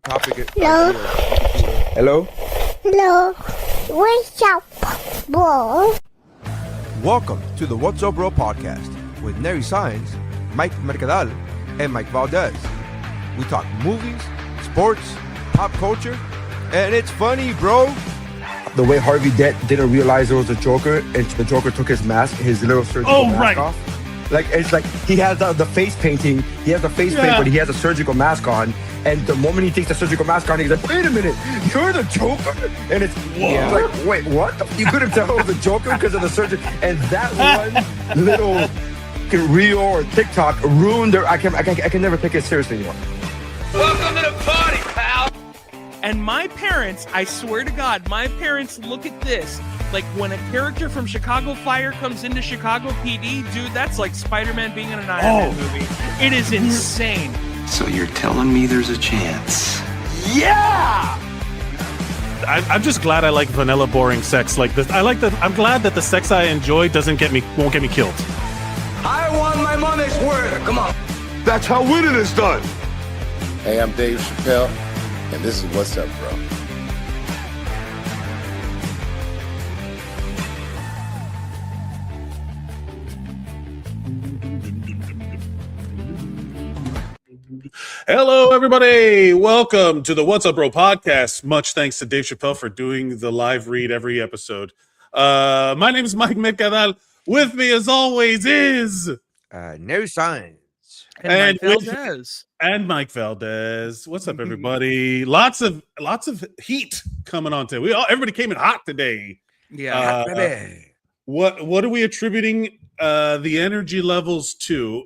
topic. Hello. Hello. Hello. What's up, bro? Welcome to the WUBro podcast with Nery Saenz, Mike Mercadal, and Mike Valdes. We talk movies, sports, pop culture, and it's funny, bro. The way Harvey Dent didn't realize it was a Joker, and the Joker took his mask, his little surgical mask off. Like, it's like he has the face painting. He has the face paint, but he has a surgical mask on. And the moment he takes the surgical mask on, he's like, wait a minute, you're the Joker? And it's like, wait, what? You couldn't tell it was the Joker because of the surgery. And that one little reel or TikTok ruined their... I can never take it seriously anymore. Welcome to the party, pal! And my parents, I swear to God, my parents look at this like when a character from Chicago Fire comes into Chicago PD, dude, that's like Spider-Man being in an Iron Man movie. It is insane. So you're telling me there's a chance? Yeah! I'm just glad I like vanilla boring sex like this. I'm glad that the sex I enjoy won't get me killed. I want my money's worth. Come on. That's how winning is done. Hey, I'm Dave Chappelle, and this is What's Up, Bro. Hello, everybody. Welcome to the What's Up, Bro podcast. Much thanks to Dave Chappelle for doing the live read every episode. My name is Mike Valdes. With me, as always, is Nery Saenz. And Mike Valdes. And Mike Valdes. What's up, everybody? Lots of heat coming on today. Everybody came in hot today. Yeah. What are we attributing the energy levels to?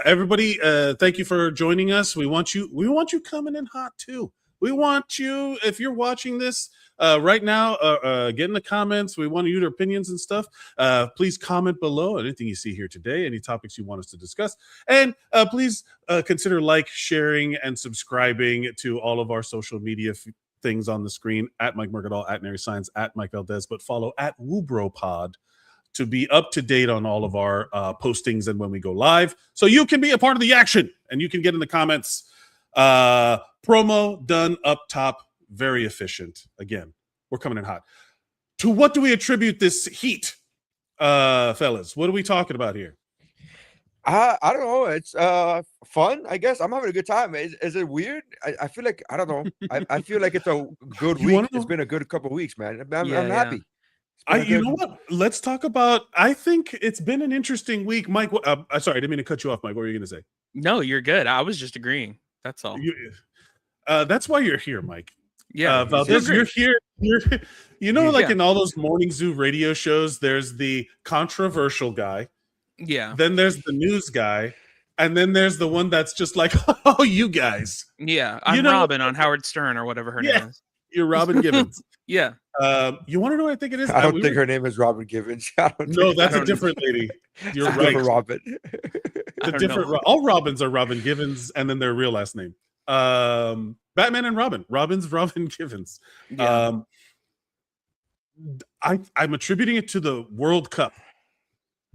Everybody, thank you for joining us. We want you coming in hot too. We want you, if you're watching this right now, get in the comments. We want your opinions and stuff. Please comment below anything you see here today, any topics you want us to discuss. And please consider sharing, and subscribing to all of our social media things on the screen, at Mike Mercadal, at Nery Saenz, at Mike Valdes, but follow at WUBropod to be up to date on all of our postings and when we go live, so you can be a part of the action and you can get in the comments. Promo done up top, very efficient. Again, we're coming in hot. To what do we attribute this heat, fellas? What are we talking about here? I don't know. It's fun, I guess. I'm having a good time. Is it weird? I feel like, I don't know. I feel like it's a good week. It's been a good couple of weeks, man. I'm happy. You know what? Let's talk about. I think it's been an interesting week, Mike. Sorry, I didn't mean to cut you off, Mike. What were you going to say? No, you're good. I was just agreeing. That's all. That's why you're here, Mike. Yeah, Valdes, you're here. In all those morning zoo radio shows, there's the controversial guy. Yeah. Then there's the news guy, and then there's the one that's just like, oh, you guys. Yeah, I'm Robin on Howard Stern or whatever her name is. You're Robin Givens. Yeah. You want to know what I think it is? I don't think her name is Robin Givens. No, that's a different lady. You're right. Robin. All Robins are Robin Givens, and then their real last name. Batman and Robin. Robin's Robin Givens. Yeah. I'm attributing it to the World Cup.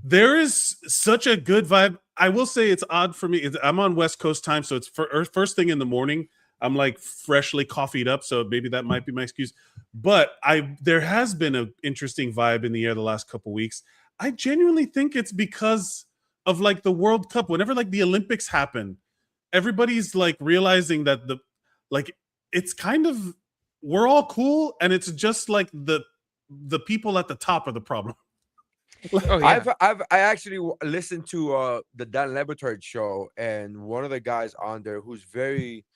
There is such a good vibe. I will say it's odd for me. I'm on West Coast time, so it's first thing in the morning. I'm freshly coffeed up, so maybe that might be my excuse. But there has been an interesting vibe in the air the last couple weeks. I genuinely think it's because of the World Cup. Whenever the Olympics happen, everybody's realizing that it's kind of, we're all cool, and it's just the people at the top are the problem. Oh, yeah. I actually listened to the Dan Le Batard show, and one of the guys on there who's very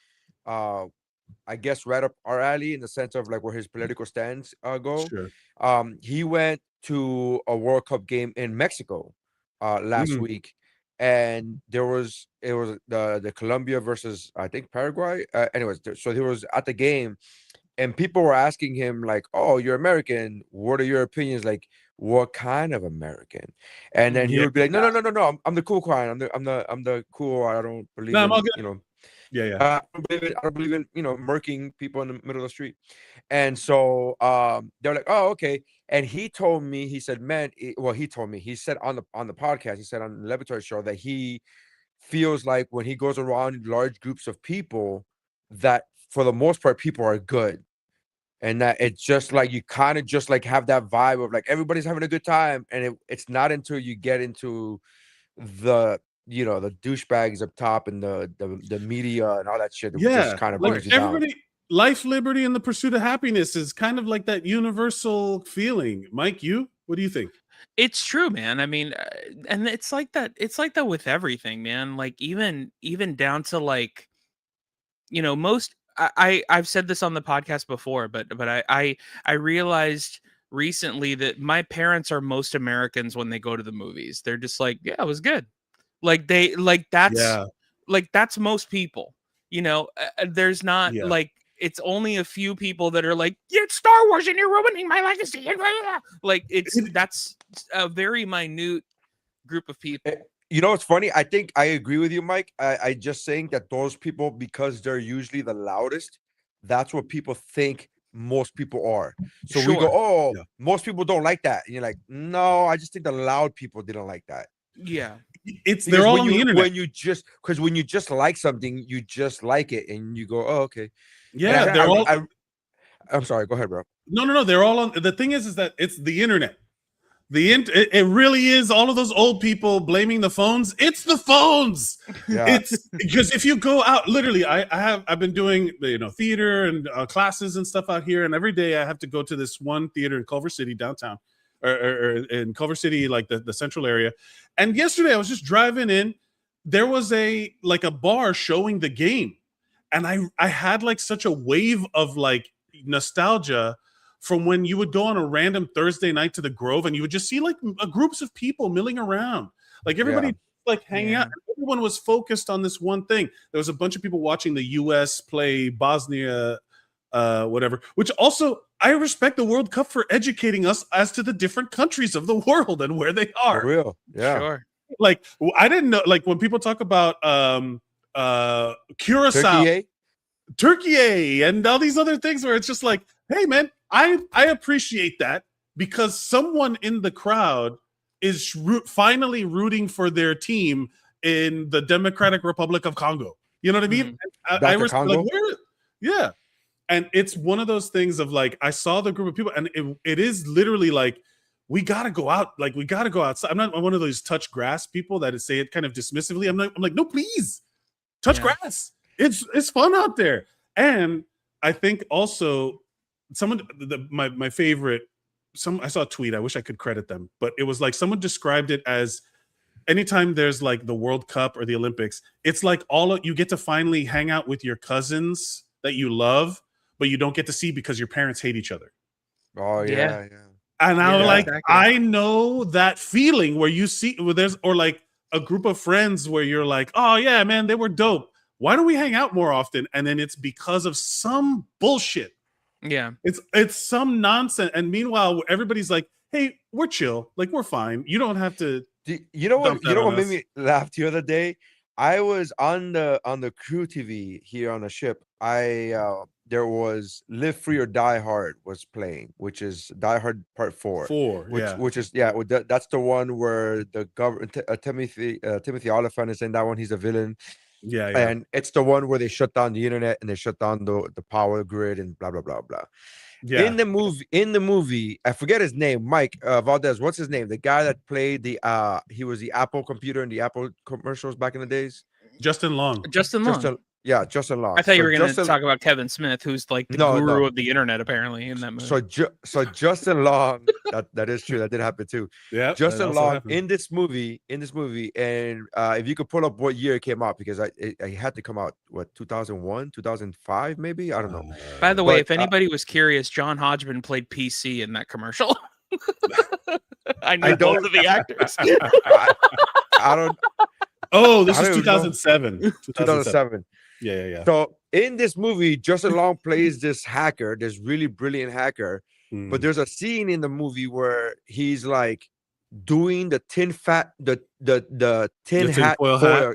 I guess right up our alley in the sense of where his political stands go. Sure. He went to a World Cup game in Mexico last week, and it was the Colombia versus I think Paraguay. Anyways, so he was at the game, and people were asking him oh, you're American. What are your opinions? What kind of American? And then he would be like, no, I'm the cool kind. I'm the cool. I don't believe in, Yeah. I don't believe in murking people in the middle of the street. And so they're like, oh, okay. And he told me, he said, man, he told me, he said on the podcast, he said on the Le Batard show that he feels like when he goes around large groups of people that for the most part, people are good. And that it's just like you kind of just like have that vibe of like everybody's having a good time. And it's not until you get into the the douchebags up top and the media and all that shit that just kind of brings you down. Life, liberty, and the pursuit of happiness is kind of like that universal feeling. Mike, what do you think? It's true, man. I mean, and it's like that. It's like that with everything, man. Like even down to like, most. I've said this on the podcast before, but I realized recently that my parents are most Americans when they go to the movies. They're just like, yeah, it was good. Like that's most people. There's not like. It's only a few people that are like, yeah, it's Star Wars and you're ruining my legacy. Like that's a very minute group of people. It's funny. I think I agree with you, Mike. I just saying that those people, because they're usually the loudest, that's what people think most people are. So we go, most people don't like that. And you're like, no, I just think the loud people didn't like that. Yeah. They're all on the internet. When you just like something, you just like it and you go, oh, okay. Yeah, I'm sorry. Go ahead, bro. No. They're all on. The thing is that it's the internet. It really is all of those old people blaming the phones. It's the phones. Yeah. It's because if you go out, literally, I've been doing theater and classes and stuff out here, and every day I have to go to this one theater in Culver City downtown, or in Culver City, like the central area. And yesterday I was just driving in. There was a bar showing the game. And I had like such a wave of like nostalgia from when you would go on a random Thursday night to the Grove and you would just see like groups of people milling around, like everybody like hanging out. Everyone was focused on this one thing. There was a bunch of people watching the U.S. play Bosnia, whatever. Which also I respect the World Cup for educating us as to the different countries of the world and where they are. For real, yeah. Sure. Like I didn't know. Like when people talk about Curacao, Turkey, and all these other things where it's just like, hey man, I appreciate that because someone in the crowd is finally rooting for their team in the Democratic Republic of Congo. You know what I mean? I Congo? Yeah. And it's one of those things of like, I saw the group of people and it is literally like, we got to go out. Like, we got to go outside. I'm not one of those touch grass people that say it kind of dismissively. I'm like, no, please touch grass. It's fun out there. And I think also my favorite, I saw a tweet. I wish I could credit them, but it was like someone described it as anytime there's like the World Cup or the Olympics, it's like you get to finally hang out with your cousins that you love, but you don't get to see because your parents hate each other. Oh yeah. And I know that feeling where you see or like a group of friends where you're like, oh yeah, man, they were dope. Why don't we hang out more often? And then it's because of some bullshit. Yeah. It's some nonsense. And meanwhile, everybody's like, hey, we're chill. Like, we're fine. You don't have to. You know what made me laugh the other day? I was on the crew TV here on the ship. There was Live Free or Die Hard was playing, which is Die Hard Part 4. Which is that's the one where the Timothy Oliphant is in that one. He's a villain. Yeah. And it's the one where they shut down the internet and they shut down the power grid and blah blah blah blah. Yeah. In the movie, I forget his name. Mike Valdes. What's his name? The guy that played he was the Apple computer in the Apple commercials back in the days. Justin Long. Justin Long. I thought you were going to talk about Kevin Smith, who's like the guru of the internet, apparently, in that movie. So Justin Long, that is true. That did happen too. Yeah, Justin Long in this movie, and if you could pull up what year it came out, because it had to come out 2001, 2005, maybe, I don't know. By the way, if anybody was curious, John Hodgman played PC in that commercial. I know both of the actors. I don't. Oh, this is 2007. 2007. Yeah. So in this movie, Justin Long plays this hacker, this really brilliant hacker. But there's a scene in the movie where he's like doing the tin hat foil.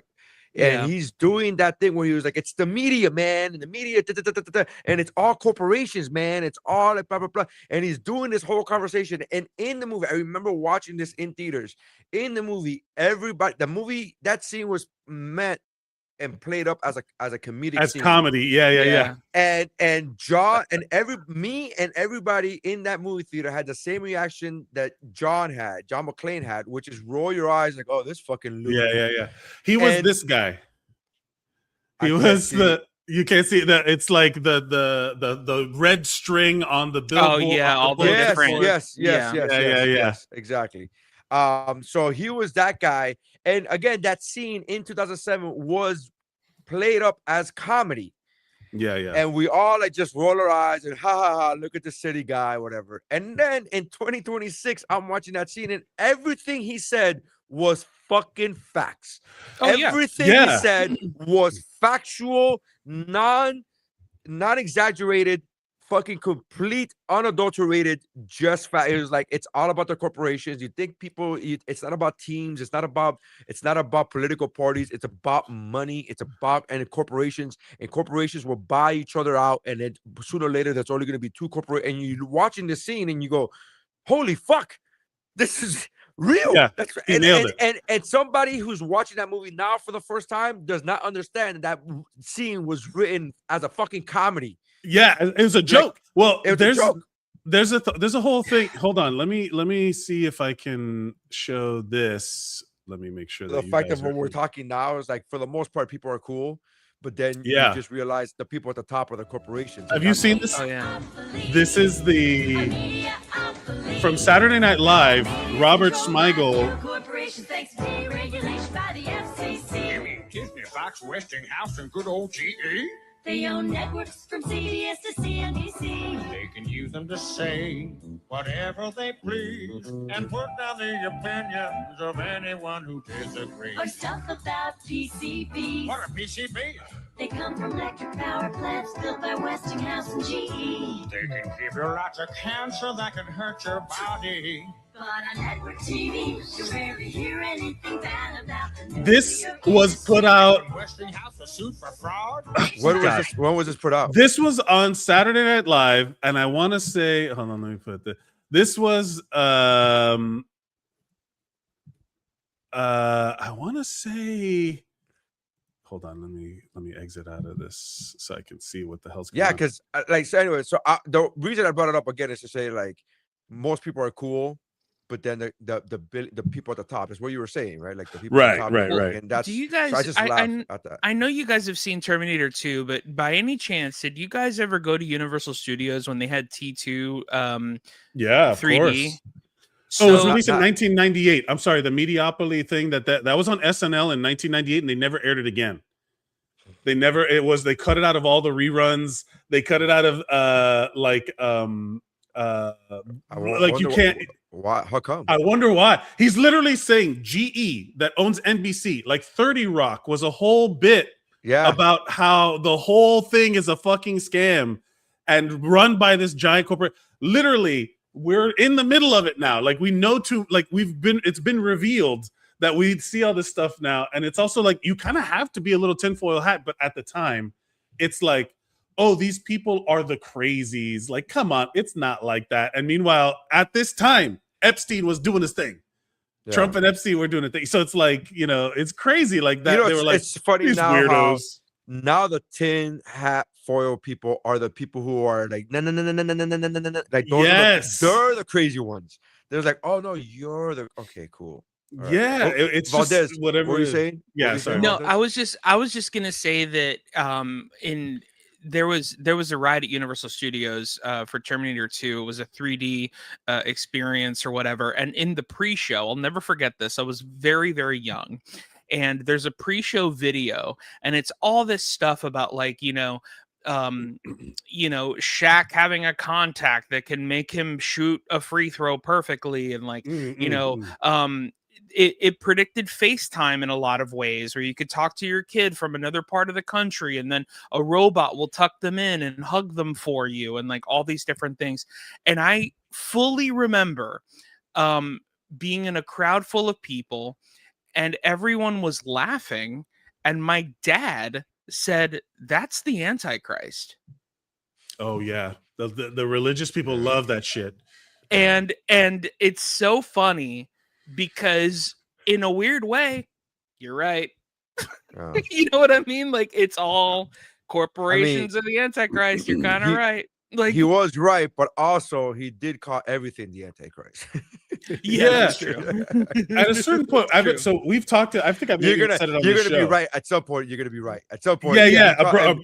And he's doing that thing where he was like, it's the media, man, and the media, and it's all corporations, man. It's all like blah, blah, blah. And he's doing this whole conversation. And in the movie, I remember watching this in theaters. In the movie, that scene was meant and played up as a comedic as scene. comedy. Yeah. And John and everybody in that movie theater had the same reaction that John McClane had, which is roll your eyes like, oh, this fucking loser. Yeah. He was this guy. He was you can't see that. It's like the red string on the billboard. Oh yeah, all the different. Yes, exactly. So he was that guy, and again, that scene in 2007 was played up as comedy. Yeah. And we all like just roll our eyes and ha, look at the city guy, whatever. And then in 2026, I'm watching that scene, and everything he said was fucking facts. Everything he said was factual, non-exaggerated, fucking complete, unadulterated, just fact. It was like, it's all about the corporations. You think it's not about teams, it's not about political parties, it's about money, and corporations will buy each other out, and then sooner or later there's only going to be two corporate, and you're watching this scene and you go, holy fuck, this is real. Yeah, and somebody who's watching that movie now for the first time does not understand that scene was written as a fucking comedy. Yeah, it was a joke. Well, there's a whole thing. Hold on, let me see if I can show this. Let me make sure that the fact that when we're talking now is like, for the most part, people are cool, but then you just realize the people at the top are the corporations. Have you seen this? Oh yeah. This is from Saturday Night Live. Robert Smigel. Corporations thanks to deregulation by the FCC. You mean Disney, Fox, Westinghouse, and good old GE? They own networks from CBS to CNBC. They can use them to say whatever they please and put down the opinions of anyone who disagrees. Or stuff about PCBs. What are PCBs? They come from electric power plants built by Westinghouse and GE. They can give you lots of cancer that can hurt your body. But on network TV, you rarely hear anything bad about them. This was put out. Westinghouse, a suit for fraud? When was this put out? This was on Saturday Night Live, and I want to say, hold on, let me put this. This was I want to say, hold on, let me exit out of this so I can see what the hell's going on. Yeah, because the reason I brought it up again is to say, like, most people are cool, but then the people at the top is what you were saying, right? Like the people at the top, right. And that's, do you guys? so I just laugh at that. I know you guys have seen Terminator 2, but by any chance, did you guys ever go to Universal Studios when they had T2? Yeah, 3D. Of course. So it was released in 1998. I'm sorry, the Mediopoly thing that was on SNL in 1998, and they never aired it again. They cut it out of all the reruns. They cut it out of you can't. Why? How come? I wonder why. He's literally saying GE that owns NBC, like 30 Rock was a whole bit about how the whole thing is a fucking scam and run by this giant corporate. Literally, we're in the middle of it now. Like, we know it's been revealed that we see all this stuff now. And it's also like, you kind of have to be a little tinfoil hat, but at the time, it's like, oh, these people are the crazies. Like, come on, it's not like that. And meanwhile, at this time, Epstein was doing his thing. Yeah. Trump and Epstein were doing a thing. So it's like, it's crazy like that. They were like, it's funny these now weirdos. Now the tin hat foil people are the people who are like, no. Like, they're the crazy ones. They're like, oh no, you're the okay, cool. Right. Yeah, it's Valdes, just whatever. What were you saying? Yeah, sorry. No, I was just gonna say that there was a ride at Universal Studios for Terminator 2. It was a 3D experience or whatever. And in the pre-show, I'll never forget this. I was very, very young. And there's a pre-show video, and it's all this stuff about, like, Shaq having a contact that can make him shoot a free throw perfectly. And like, it predicted FaceTime in a lot of ways, where you could talk to your kid from another part of the country, and then a robot will tuck them in and hug them for you, and like all these different things. And I fully remember being in a crowd full of people, and everyone was laughing, and my dad said, "That's the Antichrist." Oh yeah, the religious people love that shit. And it's so funny, because in a weird way, you're right. You know what I mean? Like it's all corporations of the Antichrist. You're kind of right. Like he was right, but also he did call everything the Antichrist. yeah, that's true. At a certain point, so we've talked to. I think I've said it on the show. You're gonna be right at some point. You're gonna be right at some point. Yeah.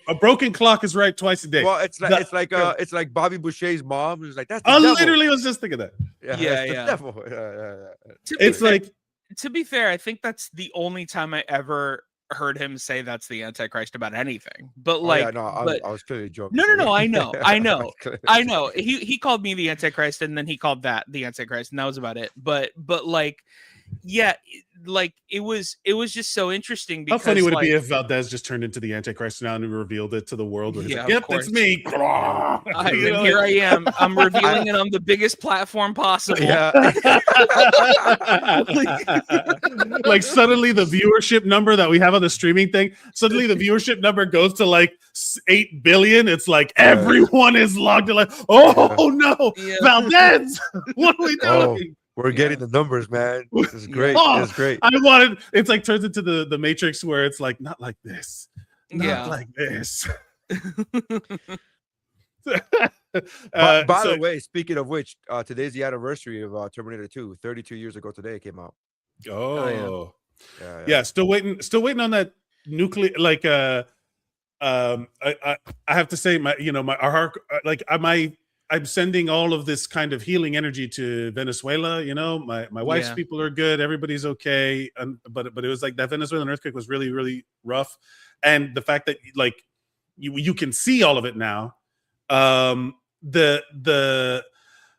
A broken clock is right twice a day. Well, it's like Bobby Boucher's mom who's like, that's the devil. Literally was just thinking that. Yeah. The devil. It's like, to be fair, I think that's the only time I ever heard him say that's the Antichrist about anything. But I was clearly joking. No, I know. He called me the Antichrist, and then he called that the Antichrist, and that was about it. But like, yeah, like it was just so interesting. Because, how funny would it be if Valdes just turned into the Antichrist now and revealed it to the world? Where he's like, yep, that's me. Here I am. I'm revealing it on the biggest platform possible. Yeah. Like suddenly the viewership number that we have on the streaming thing, suddenly the viewership number goes to like 8 billion. It's like everyone is logged in. Like, oh no, Valdes, what are we doing? We're getting the numbers, man. This is great. It's great. It's like turns into the Matrix where it's like, not like this. Not like this. By the way, speaking of which, today's the anniversary of Terminator 2. 32 years ago today it came out. Yeah. Still waiting on that nuclear. Like, I have to say, I'm sending all of this kind of healing energy to Venezuela. You know, my wife's people are good. Everybody's okay. But it was like that Venezuelan earthquake was really, really rough. And the fact that like you can see all of it now.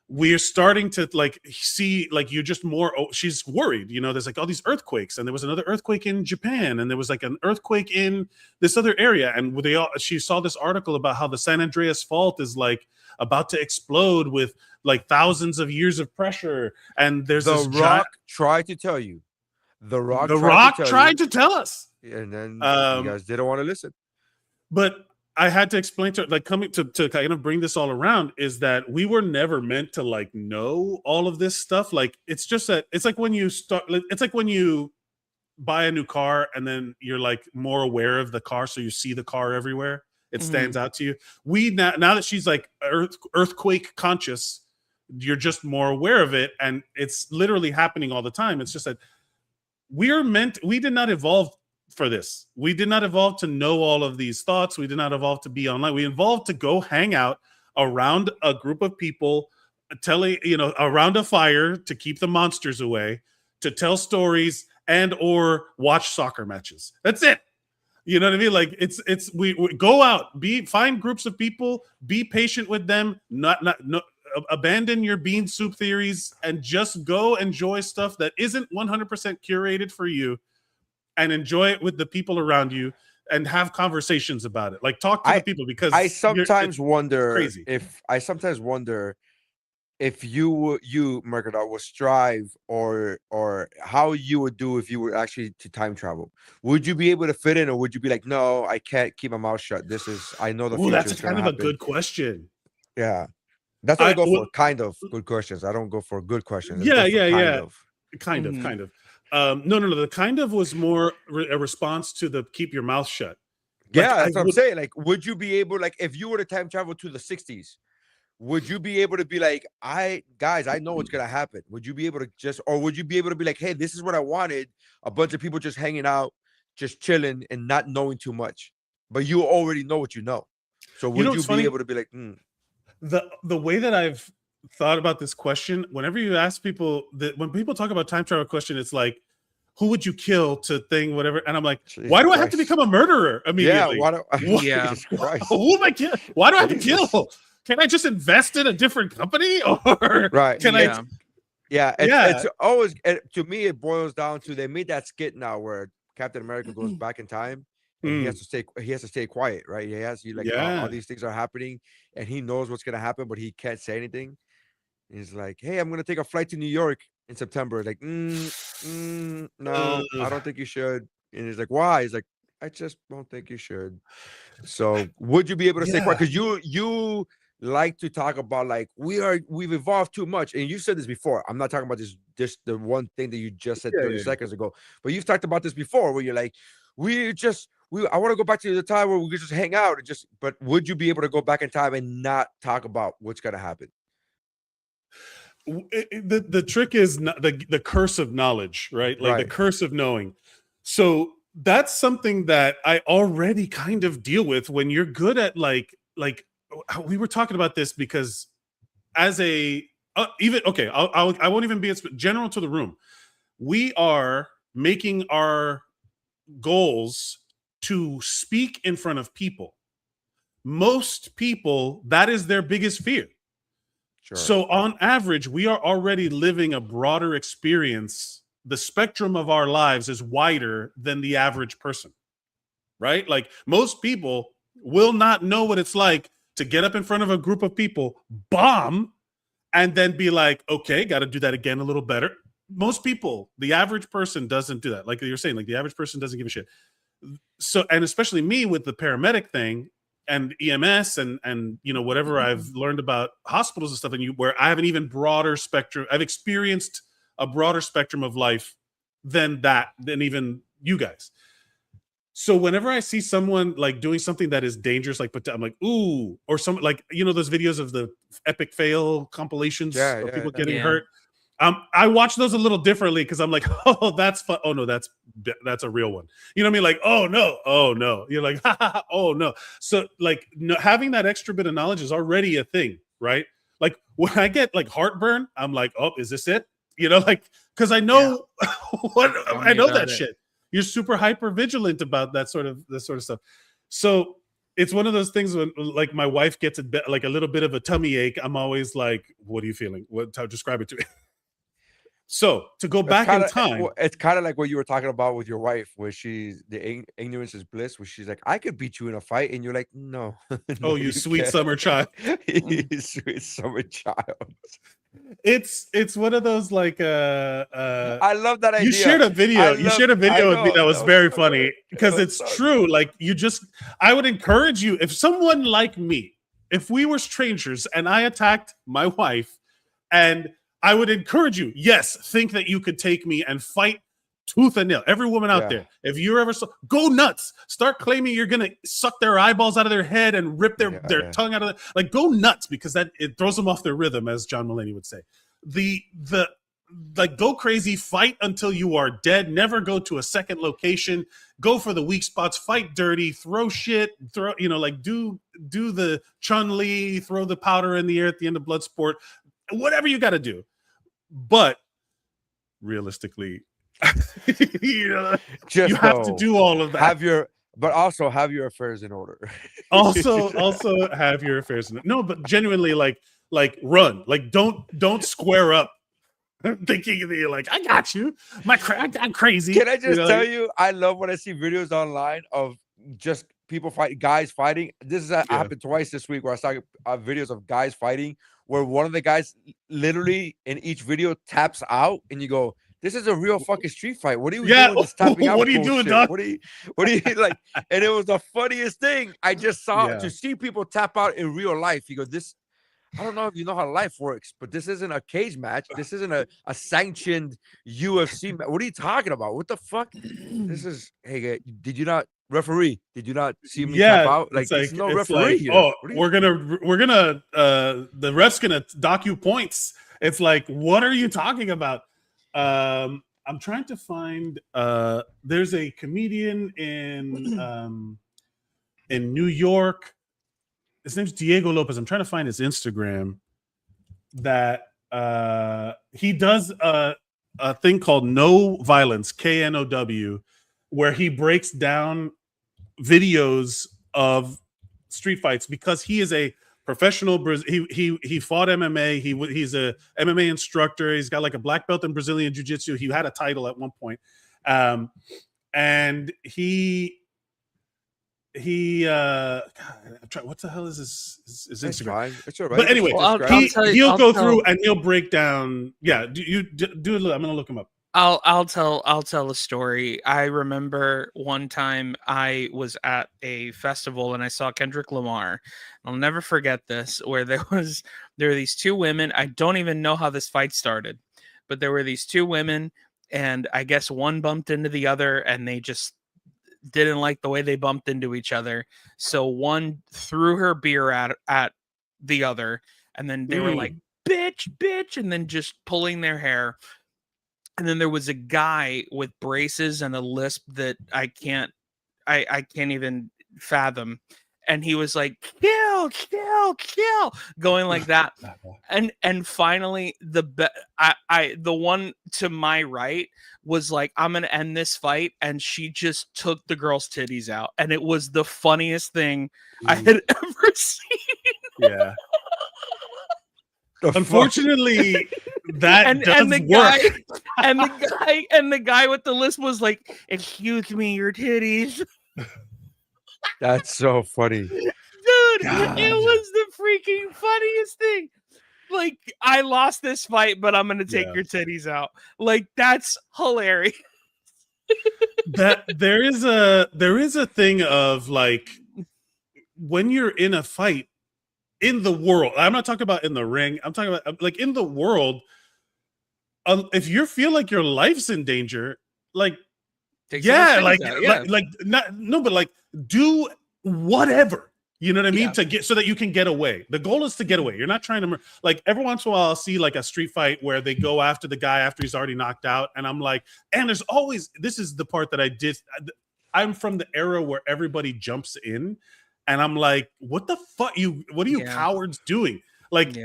We're starting to like see like you're just more. She's worried. You know, there's like all these earthquakes, and there was another earthquake in Japan, and there was like an earthquake in this other area, and she saw this article about how the San Andreas Fault is like about to explode with like thousands of years of pressure, and there's The Rock tried to tell you. The Rock tried to tell us, and then you guys didn't want to listen. But I had to explain to her, like, coming to kind of bring this all around, is that we were never meant to like know all of this stuff. Like, it's just that it's like when you buy a new car and then you're like more aware of the car, so you see the car everywhere. It stands out to you. We now that she's like earthquake conscious, you're just more aware of it, and it's literally happening all the time. It's just that we did not evolve for this. We did not evolve to know all of these thoughts. We did not evolve to be online. We evolved to go hang out around a group of people, around a fire to keep the monsters away, to tell stories and or watch soccer matches. That's it. You know what I mean? Like we go out, find groups of people, be patient with them, abandon your bean soup theories, and just go enjoy stuff that isn't 100% curated for you, and enjoy it with the people around you, and have conversations about it. Like, talk to the people, because I sometimes wonder crazy. if you Mercadal would strive or how you would do if you were actually to time travel. Would you be able to fit in, or would you be like, no, I can't keep my mouth shut? I know the future. That's kind of a good question. Yeah. That's what I go for. Kind of good questions. I don't go for good questions. Yeah. Kind of. No. The kind of was more a response to the keep your mouth shut. Yeah, that's what I'm saying. Like, would you be able, like, if you were to time travel to the 60s, would you be able to be like, I know what's gonna happen? Would you be able to would you be able to be like, hey, this is what I wanted? A bunch of people just hanging out, just chilling and not knowing too much, but you already know what you know. So would you be able to be like, The way that I've thought about this question, whenever you ask people when people talk about time travel question, it's like, who would you kill to thing, whatever? And I'm like, why do I have to become a murderer immediately? Yeah, who am I kill? Why do I have to kill? Can I just invest in a different company, or can I? Yeah, it's always, to me, it boils down to, they made that skit now where Captain America goes back in time. And he has to stay quiet, right? All these things are happening, and he knows what's gonna happen, but he can't say anything. He's like, hey, I'm gonna take a flight to New York in September. Like, no, I don't think you should. And he's like, why? He's like, I just don't think you should. So would you be able to stay quiet? Because you like to talk about, like, we've evolved too much, and you said this before. I'm not talking about this the one thing that you just said 30 seconds ago, but you've talked about this before, where you're like, I want to go back to the time where we could just hang out and just. But would you be able to go back in time and not talk about what's gonna happen? The trick is the curse of knowledge, right? Like the Right. curse of knowing. So that's something that I already kind of deal with when you're good at like we were talking about this because as a even okay, I won't even be general to the room. We are making our goals to speak in front of people. Most people, that is their biggest fear. Sure. So on average, we are already living a broader experience. The spectrum of our lives is wider than the average person, right? Like most people will not know what it's like to get up in front of a group of people, bomb, and then be like, okay, got to do that again a little better. Most people, the average person doesn't do that. Like you're saying, like the average person doesn't give a shit. So, and especially me with the paramedic thing and EMS and you know, whatever I've learned about hospitals and stuff, and where I have an even broader spectrum. I've experienced a broader spectrum of life than even you guys. So whenever I see someone like doing something that is dangerous, like, I'm like, ooh, or some like, you know, those videos of the epic fail compilations of people getting hurt. I watch those a little differently because I'm like, oh, that's fun. Oh no, that's a real one. You know what I mean? Like, oh no. You're like, oh no. So like having that extra bit of knowledge is already a thing, right? Like when I get like heartburn, I'm like, oh, is this it? You know, like because I know I know that shit. You're super hyper vigilant about that sort of stuff. So it's one of those things when like my wife gets like a little bit of a tummy ache. I'm always like, what are you feeling? Describe it to me. So to go back in time, it's kind of like what you were talking about with your wife, where the ignorance is bliss, where she's like, I could beat you in a fight, and you're like, no. Oh, you sweet can't. summer child. Sweet summer child. It's one of those like I love that idea. You shared a video. You shared a video with me that was very funny because it's true. Like I would encourage you, if someone like me, if we were strangers and I attacked my wife, and I would encourage you, yes, think that you could take me and fight tooth and nail. Every woman out there, if you're ever go nuts, start claiming you're gonna suck their eyeballs out of their head and rip their tongue out of it. Like go nuts, because it throws them off their rhythm, as John Mulaney would say. Like go crazy, fight until you are dead. Never go to a second location. Go for the weak spots. Fight dirty. Throw shit. Do the Chun-Li. Throw the powder in the air at the end of Bloodsport. Whatever you got to do, but realistically, you have to do all of that. But also have your affairs in order. also have your affairs in order. No, but genuinely, like run. Like don't square up. Thinking that you're like, I got you. I'm crazy. Can I just tell you? I love when I see videos online of just people guys fighting. This happened twice this week, where I saw videos of guys fighting, where one of the guys literally in each video taps out, and you go, "This is a real fucking street fight. What are you doing? This tapping out? What are you doing, dog? What are you like?" And it was the funniest thing I just saw to see people tap out in real life. You go, "This." I don't know if you know how life works, but this isn't a cage match. This isn't a sanctioned UFC match. What are you talking about? What the fuck? This is, hey, did you not referee? Did you not see me tap out? Like, there's no referee here. Oh, we're gonna the ref's gonna dock you points. It's like, what are you talking about? I'm trying to find there's a comedian in New York. His name's Diego Lopez. I'm trying to find his Instagram. That he does a thing called No Violence, KNOW, where he breaks down videos of street fights, because he is a professional. He fought MMA. He's a MMA instructor. He's got like a black belt in Brazilian Jiu-Jitsu. He had a title at one point, and he what the hell is his Instagram? It's all right. But anyway, he'll go through and he'll break down. Yeah, do it. I'm gonna look him up. I'll tell a story. I remember one time I was at a festival and I saw Kendrick Lamar. I'll never forget this, where there were these two women. I don't even know how this fight started, but there were these two women, and I guess one bumped into the other, and they just didn't like the way they bumped into each other. So one threw her beer at the other, and then they were like, bitch, and then just pulling their hair. And then there was a guy with braces and a lisp that I can't even fathom. And he was like, kill, going like that. And finally the one to my right was like, I'm gonna end this fight, and she just took the girl's titties out, and it was the funniest thing I had ever seen. Yeah. Unfortunately, that does and the work. and the guy with the list was like, excuse me, your titties. That's so funny. Dude, God. it was the freaking funniest thing. Like, I lost this fight, but I'm gonna take your titties out. Like, that's hilarious. That there is a thing of like, when you're in a fight in the world, I'm not talking about in the ring, I'm talking about like in the world, if you feel like your life's in danger, like Take but like do whatever, you know what I mean, to get so that you can get away. The goal is to get away. You're not trying to like, every once in a while I'll see like a street fight where they go after the guy after he's already knocked out, and I'm like, and there's always, this is the part that I'm from the era where everybody jumps in, and I'm like, what the fuck, what are you cowards doing? Like,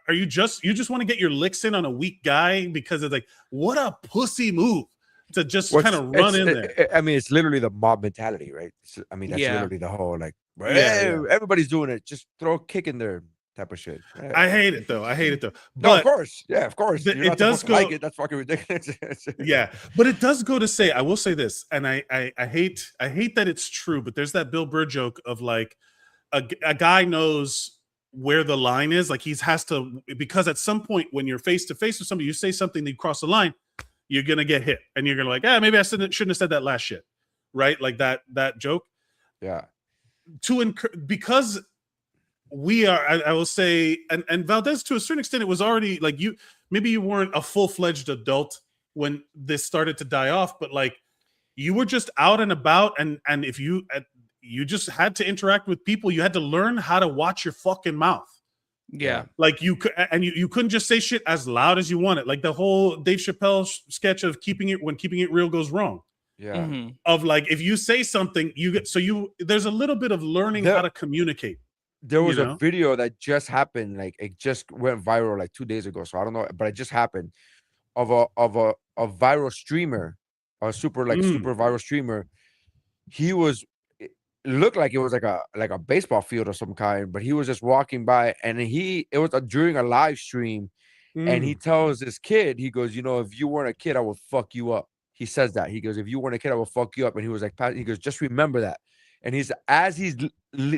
are you just want to get your licks in on a weak guy? Because it's like, what a pussy move to just kind of run in there. I mean, it's literally the mob mentality, right? I mean, that's literally the whole like, everybody's doing it. Just throw a kick in there type of shit. I hate it though. But, no, of course. Yeah, of course. It does go. Like it. That's fucking ridiculous. Yeah, but it does go to say, I will say this, and I hate that it's true, but there's that Bill Burr joke of like, a guy knows where the line is. Like, he has to, because at some point when you're face to face with somebody, you say something, you cross the line, you're gonna get hit, and you're gonna like, maybe I shouldn't have said that last shit, right? Like that joke. Yeah. Because we are, I will say, and Valdes, to a certain extent, it was already like, maybe you weren't a full-fledged adult when this started to die off, but like, you were just out and about, and if you just had to interact with people, you had to learn how to watch your fucking mouth. Yeah. Like, you couldn't just say shit as loud as you wanted. Like the whole Dave Chappelle sketch of when keeping it real goes wrong. Yeah. Mm-hmm. Of like, if you say something, there's a little bit of learning how to communicate. There was a video that just happened, like it just went viral like 2 days ago. So I don't know, but it just happened of a viral streamer, a super viral streamer. It looked like it was like a baseball field of some kind, but he was just walking by, and it was during a live stream, and he tells this kid, he goes, if you weren't a kid, I would fuck you up. He says that. He goes, if you weren't a kid, I will fuck you up. And he was like, he goes, just remember that. And as he's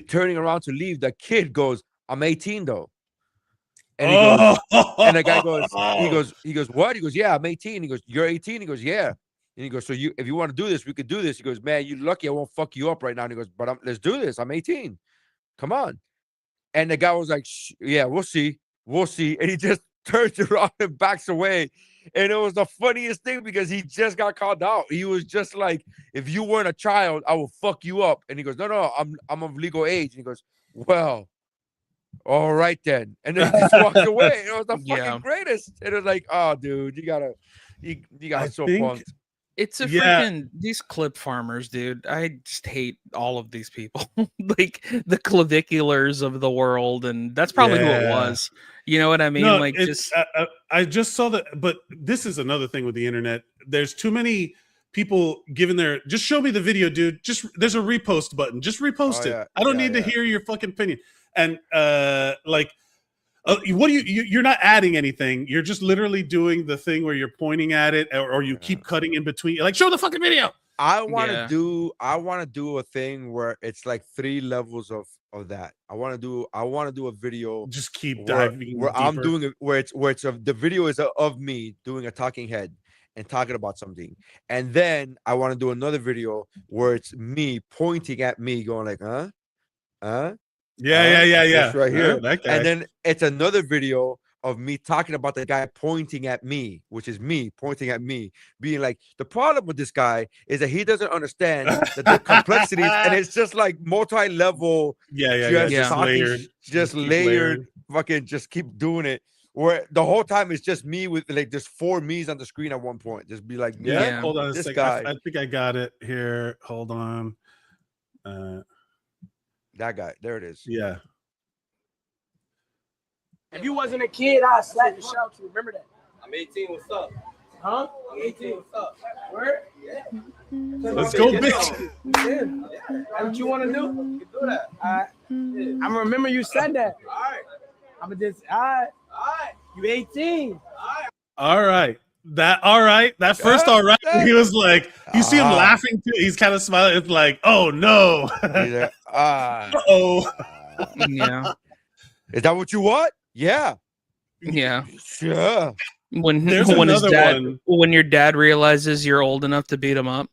turning around to leave, the kid goes, I'm 18 though. And he goes, and the guy goes, he goes, what? He goes, yeah, I'm 18. He goes, you're 18? He goes, yeah. And he goes, so if you want to do this, we could do this. He goes, man, you're lucky I won't fuck you up right now. And he goes, but let's do this. I'm 18. Come on. And the guy was like, yeah, we'll see. And he just turns around and backs away. And it was the funniest thing because he just got called out. He was just like, if you weren't a child, I will fuck you up. And he goes, no, I'm of legal age. And he goes, well, all right then. And then he just walked away. It was the fucking greatest. And it was like, oh, dude, you got so punked. It's a freaking, these clip farmers, dude. I just hate all of these people. Like the claviculars of the world. And that's probably who it was. You know what I mean? No, I just saw that, but this is another thing with the internet. There's too many people giving just show me the video, dude. There's a repost button. Just repost it. I don't need to hear your fucking opinion. And what do you're not adding anything. You're just literally doing the thing where you're pointing at it, or you keep cutting in between. You're like, show the fucking video. I want to do a thing where it's like 3 levels of that. I want to do a video. Just keep diving where deeper. I'm doing it where the video is of me doing a talking head and talking about something, and then I want to do another video where it's me pointing at me, going like, yeah, right here, and then it's another video of me talking about the guy pointing at me, which is me pointing at me, being like, the problem with this guy is that he doesn't understand the complexities, and it's just like multi-level, just talking, layered, just layered, fucking just keep doing it. Where the whole time it's just me with like there's 4 me's on the screen at one point. Just be like, hold on a this second. guy. I think I got it here. Hold on. That guy. There it is. Yeah. If you wasn't a kid, I'd slap the shit out you. Remember that? I'm 18. What's up? Huh? I'm 18. What's up? Where? Yeah. Let's go, bitch. Yeah. That's what you want to do? You can do that. All right. Yeah. I remember you said that. All right. I'm just, all right. All right. You 18. All right. That first all right. He was like, you see him laughing too. He's kind of smiling. It's like, oh no. Uh-oh. Yeah. Is that what you want? Yeah. Yeah. Sure. When your dad realizes you're old enough to beat him up.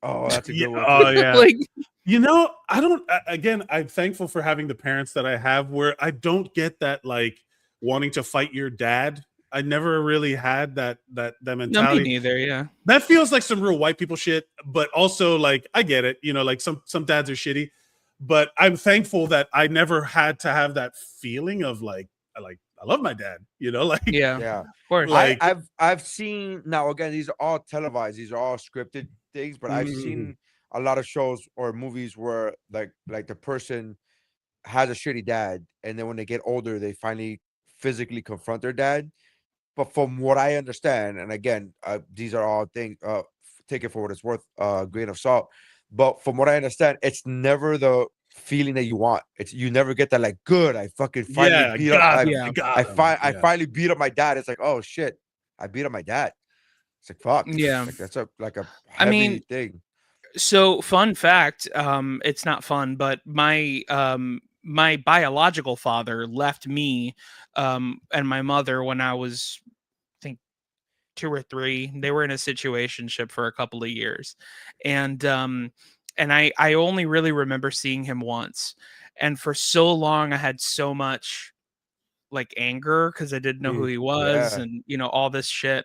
Oh, that's a good one. Oh yeah. Like, you know, I'm thankful for having the parents that I have where I don't get that like wanting to fight your dad. I never really had that mentality. No, me neither, yeah. That feels like some real white people shit, but also like I get it, you know, like some dads are shitty, but I'm thankful that I never had to have that feeling of like I love my dad, you know, like yeah. Of course. Like I've seen, now again, these are all televised, these are all scripted things, but I've seen a lot of shows or movies where like the person has a shitty dad, and then when they get older, they finally physically confront their dad. But from what I understand, and again, these are all things, take it for what it's worth, grain of salt. But from what I understand, it's never the feeling that you want. It's you never get that like, good, I fucking finally beat up. I finally beat up my dad. It's like, oh shit, I beat up my dad. It's like, fuck. Yeah, like, that's a heavy thing. So fun fact, it's not fun, but my biological father left me and my mother when I was, I think, 2 or 3. They were in a situationship for a couple of years, and I only really remember seeing him once, and for so long I had so much like anger because I didn't know who he was, and you know, all this shit.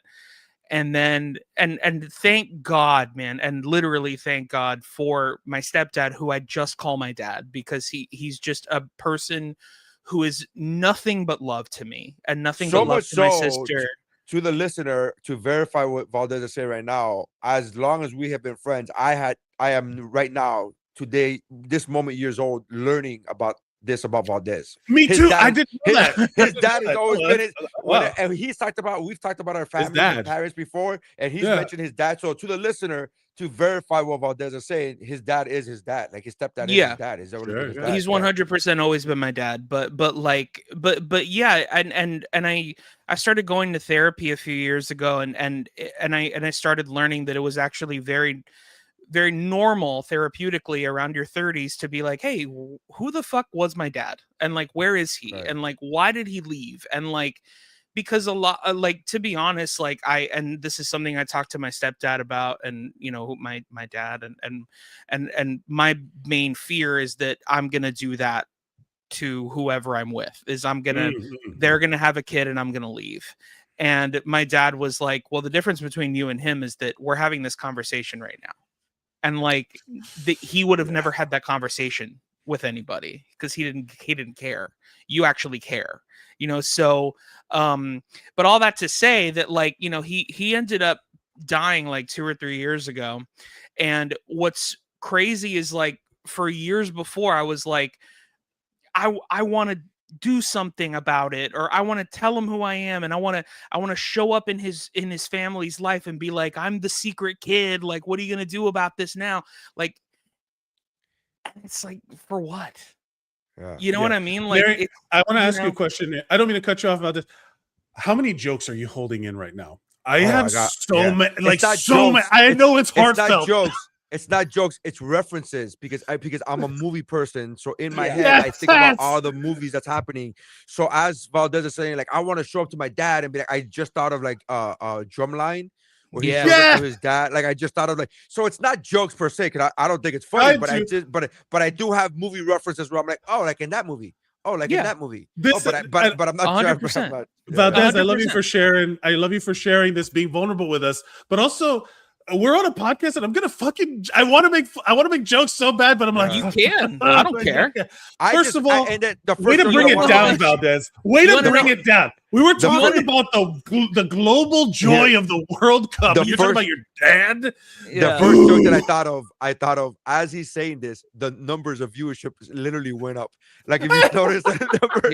And then and thank God, man, and literally thank God for my stepdad, who I just call my dad, because he's just a person who is nothing but love to me and nothing but love to my sister. To the listener, to verify what Valdes is saying right now, as long as we have been friends, I am right now, today, this moment, years old, learning about this about Valdes. Me too. I didn't know that. His dad has always been and we've talked about our family and parents before, and he's mentioned his dad. So to the listener, to verify what Valdes is saying, his dad is his dad. Like his stepdad is his dad. Is that what his dad? He's 100% always been my dad. But yeah, and I started going to therapy a few years ago, and I started learning that it was actually very, very normal therapeutically around your 30s to be like, hey, who the fuck was my dad? And like, where is he? Right. And like, why did he leave? And like, because a lot, like, to be honest, like and this is something I talked to my stepdad about, and you know, my dad, and my main fear is that I'm going to do that to whoever I'm with, is they're going to have a kid and I'm going to leave. And my dad was like, well, the difference between you and him is that we're having this conversation right now. And like he would have never had that conversation with anybody because he didn't care. You actually care, you know? So, but all that to say that, like, you know, he ended up dying like 2 or 3 years ago. And what's crazy is, like, for years before, I was like, I want to do something about it, or I want to tell him who I am, and I want to show up in his family's life and be like, I'm the secret kid, like, what are you gonna do about this now? Like, it's like, for what? You know what I mean? Like, Mary, I want to ask you a question. I don't mean to cut you off about this. How many jokes are you holding in right now? I have so many, like, so many. I know it's heartfelt. It's not jokes. It's not jokes. It's references, because I'm a movie person. So in my head, I think about all the movies that's happening. So as Valdes is saying, like, I want to show up to my dad and be like, I just thought of like Drumline, where he shows up to his dad. Like, I just thought of like, so it's not jokes per se, because I don't think it's funny, but I do have movie references where I'm like, oh, like in that movie. Oh, like in that movie. This, but I'm not 100%. sure. I'm not, Valdez, I love you 100%. for sharing. I love you for sharing this, being vulnerable with us. But also, we're on a podcast, and I'm gonna I want to make jokes so bad, but I'm like, You can. I don't care. First of all, and then the first way to show bring you it wanna down, watch- Valdez. Way to bring it down. We were talking about the global joy of the World Cup. And you're talking about your dad. The first joke that I thought of as he's saying this, the numbers of viewership literally went up. Like if you notice the number,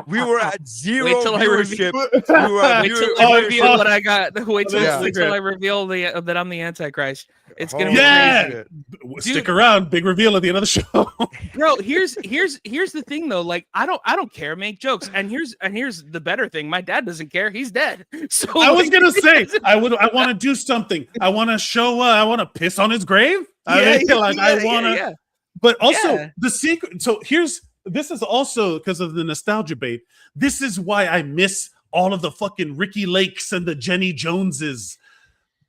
we were at zero Wait till viewership. Wait till I reveal what I got. Wait till Yeah. I reveal that I'm the Antichrist. It's gonna Yeah. be crazy. Stick around. Big reveal at the end of the show. Bro, here's the thing though. Like I don't care. Make jokes. And here's the better thing. My dad doesn't care. He's dead. So I was gonna say I want to do something. I want to show. I want to piss on his grave. I want to. But also the secret. So this is also because of the nostalgia bait. This is why I miss all of the fucking Ricky Lakes and the Jenny Joneses.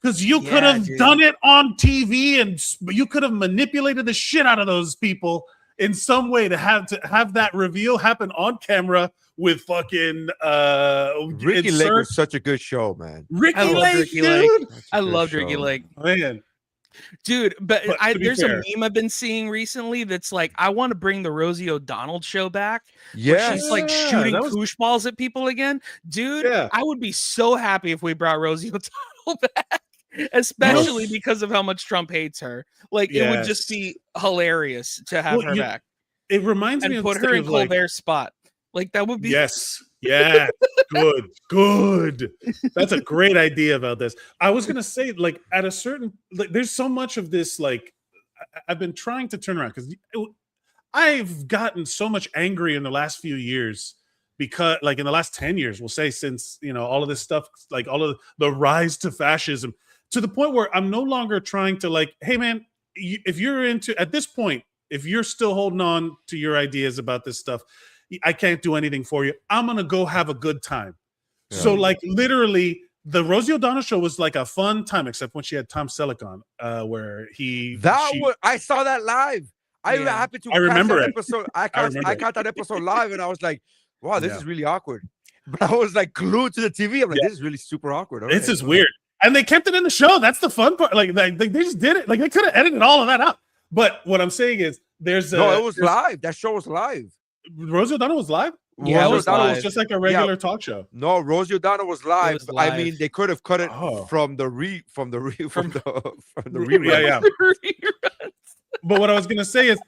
Because you could have done it on TV and you could have manipulated the shit out of those people in some way to have that reveal happen on camera with fucking Ricky Lake was such a good show, man. Ricky Lake, dude. I loved Ricky Lake. Man. Dude, but there's fair. a meme I've been seeing recently that's like, I want to bring the Rosie O'Donnell show back. Yeah, she's like shooting koosh balls at people again. Dude, I would be so happy if we brought Rosie O'Donnell back, especially because of how much Trump hates her. Like, it would just be hilarious to have her back. It reminds me and of put her in Colbert's spot. Like, that would be Yeah, good. That's a great idea about this. I was gonna say, like, at a certain, like, there's so much of this. Like, I've been trying to turn around because I've gotten so much angry in the last few years because, like, in the last 10 years, we'll say, since all of this stuff, like all of the rise to fascism, to the point where I'm no longer trying to like, hey man, if you're at this point, if you're still holding on to your ideas about this stuff, I can't do anything for you. I'm going to go have a good time. Yeah. So like literally the Rosie O'Donnell show was like a fun time, except when she had Tom Selleck on, where I saw that live. I happened to remember that it. Episode. I caught that episode live and I was like, wow, this is really awkward. But I was like glued to the TV. I'm like, this is really super awkward. This is weird. And they kept it in the show. That's the fun part. Like they just did it. Like they could have edited all of that out. But what I'm saying is it was live. That show was live. Rosie O'Donnell was live? Yeah, Rosie O'Donnell was just like a regular talk show. No, Rosie O'Donnell was live. I mean, they could have cut it from the rerun. But what I was gonna say is,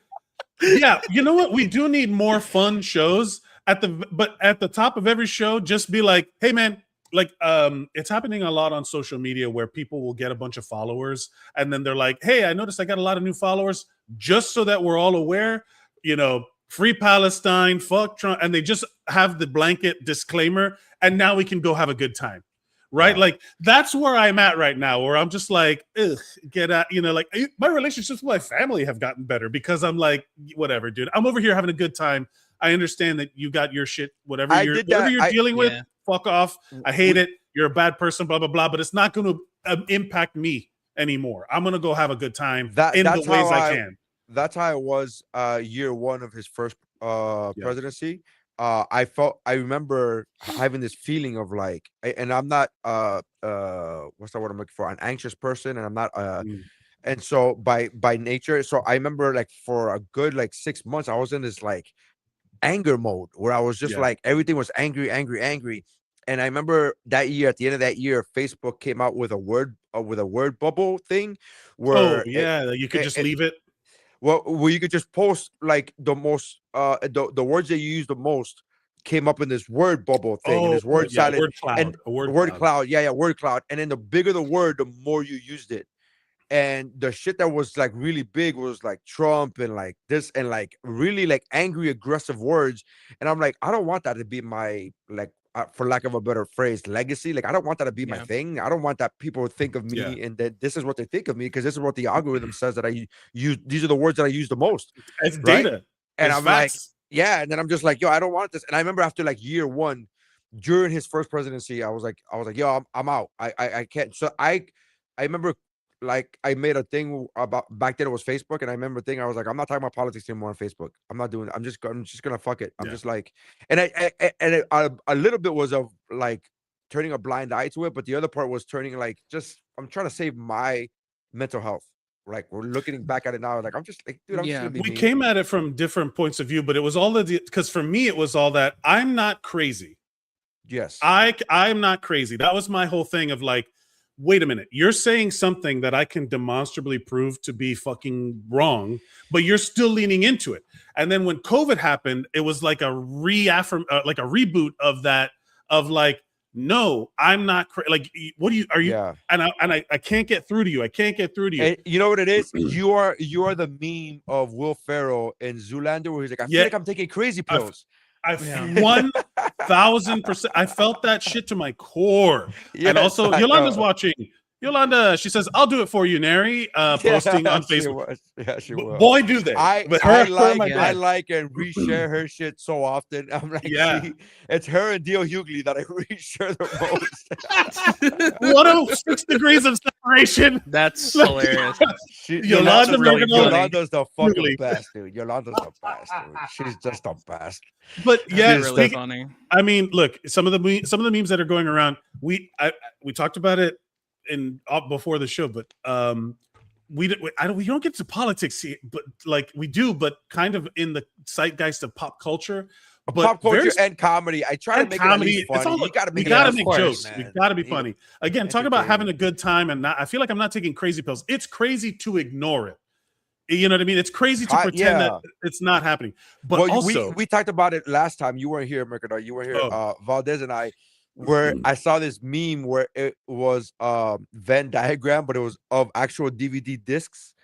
you know what? We do need more fun shows at the top of every show. Just be like, hey man, like it's happening a lot on social media where people will get a bunch of followers and then they're like, hey, I noticed I got a lot of new followers, just so that we're all aware, free Palestine, fuck Trump, and they just have the blanket disclaimer, and now we can go have a good time, right? Like that's where I'm at right now, where I'm just like, ugh, get out, like my relationships with my family have gotten better because I'm like, whatever, dude, I'm over here having a good time. I understand that you got your shit, whatever you're dealing with, fuck off. I hate it. You're a bad person, blah blah blah. But it's not going to impact me anymore. I'm going to go have a good time in the ways I can. That's how it was year one of his first presidency. I remember having this feeling of like, and I'm not what's the word I'm looking for, an anxious person, and I'm not and so by nature, so I remember like for a good like 6 months I was in this like anger mode where I was just like everything was angry. And I remember that year, at the end of that year, Facebook came out with a word bubble thing where you could just leave it. Well, where you could just post like the most the words that you use the most came up in this word bubble thing, and this word salad, word cloud, and word cloud. Word cloud. And then the bigger the word, the more you used it. And the shit that was like really big was like Trump and like this and like really like angry, aggressive words. And I'm like, I don't want that to be my like, for lack of a better phrase, legacy. Like, I don't want that to be my thing. I don't want that people think of me and that this is what they think of me, because this is what the algorithm says that I use. These are the words that I use the most. It's data. And I'm facts. Like, and then I'm just like, yo, I don't want this. And I remember after like year one, during his first presidency, I was like, yo, I'm out. I can't. So I remember like I made a thing about back then it was Facebook, and I remember thinking I was like, I'm not talking about politics anymore on Facebook. I'm not doing it. I'm just gonna fuck it. I'm just like, and a little bit was of like turning a blind eye to it, but the other part was turning like just I'm trying to save my mental health. Like we're looking back at it now, like I'm just like, dude, I'm just gonna be we mean. came at it from different points of view, but it was all of the because for me it was all that I'm not crazy. Yes, I'm not crazy. That was my whole thing of like, wait a minute, you're saying something that I can demonstrably prove to be fucking wrong, but you're still leaning into it. And then when COVID happened, it was like a like a reboot of that, of like, no, I'm not like, what do you, are you? Yeah. And I can't get through to you. I can't get through to you. And you know what it is? You are the meme of Will Ferrell in Zoolander, where he's like, I feel like I'm taking crazy pills. I 1000%. I felt that shit to my core. Yes, and also, I Yolanda's know. watching. Yolanda, she says, "I'll do it for you, Neri." Posting on Facebook. She was. Boy, do they! I like and reshare her shit so often. I'm like, see, it's her and Dio Hughley that I reshare the most. 106 degrees of separation. That's hilarious. Yolanda's the fucking best, dude. Yolanda's the best, dude. She's just the best. But yeah, it's really funny. I mean, look, some of the memes that are going around. We talked about it before the show, but we don't get to politics here, but like we do, but kind of in the zeitgeist of pop culture. But pop culture and comedy. I try to make comedy, it at least funny. You gotta make jokes. We gotta be funny. Again, talk about having a good time, and I feel like I'm not taking crazy pills. It's crazy to ignore it. You know what I mean? It's crazy to pretend that it's not happening. But also, we talked about it last time. You weren't here, Mercadal. You weren't here. Valdes and I, where I saw this meme where it was Venn diagram, but it was of actual DVD discs,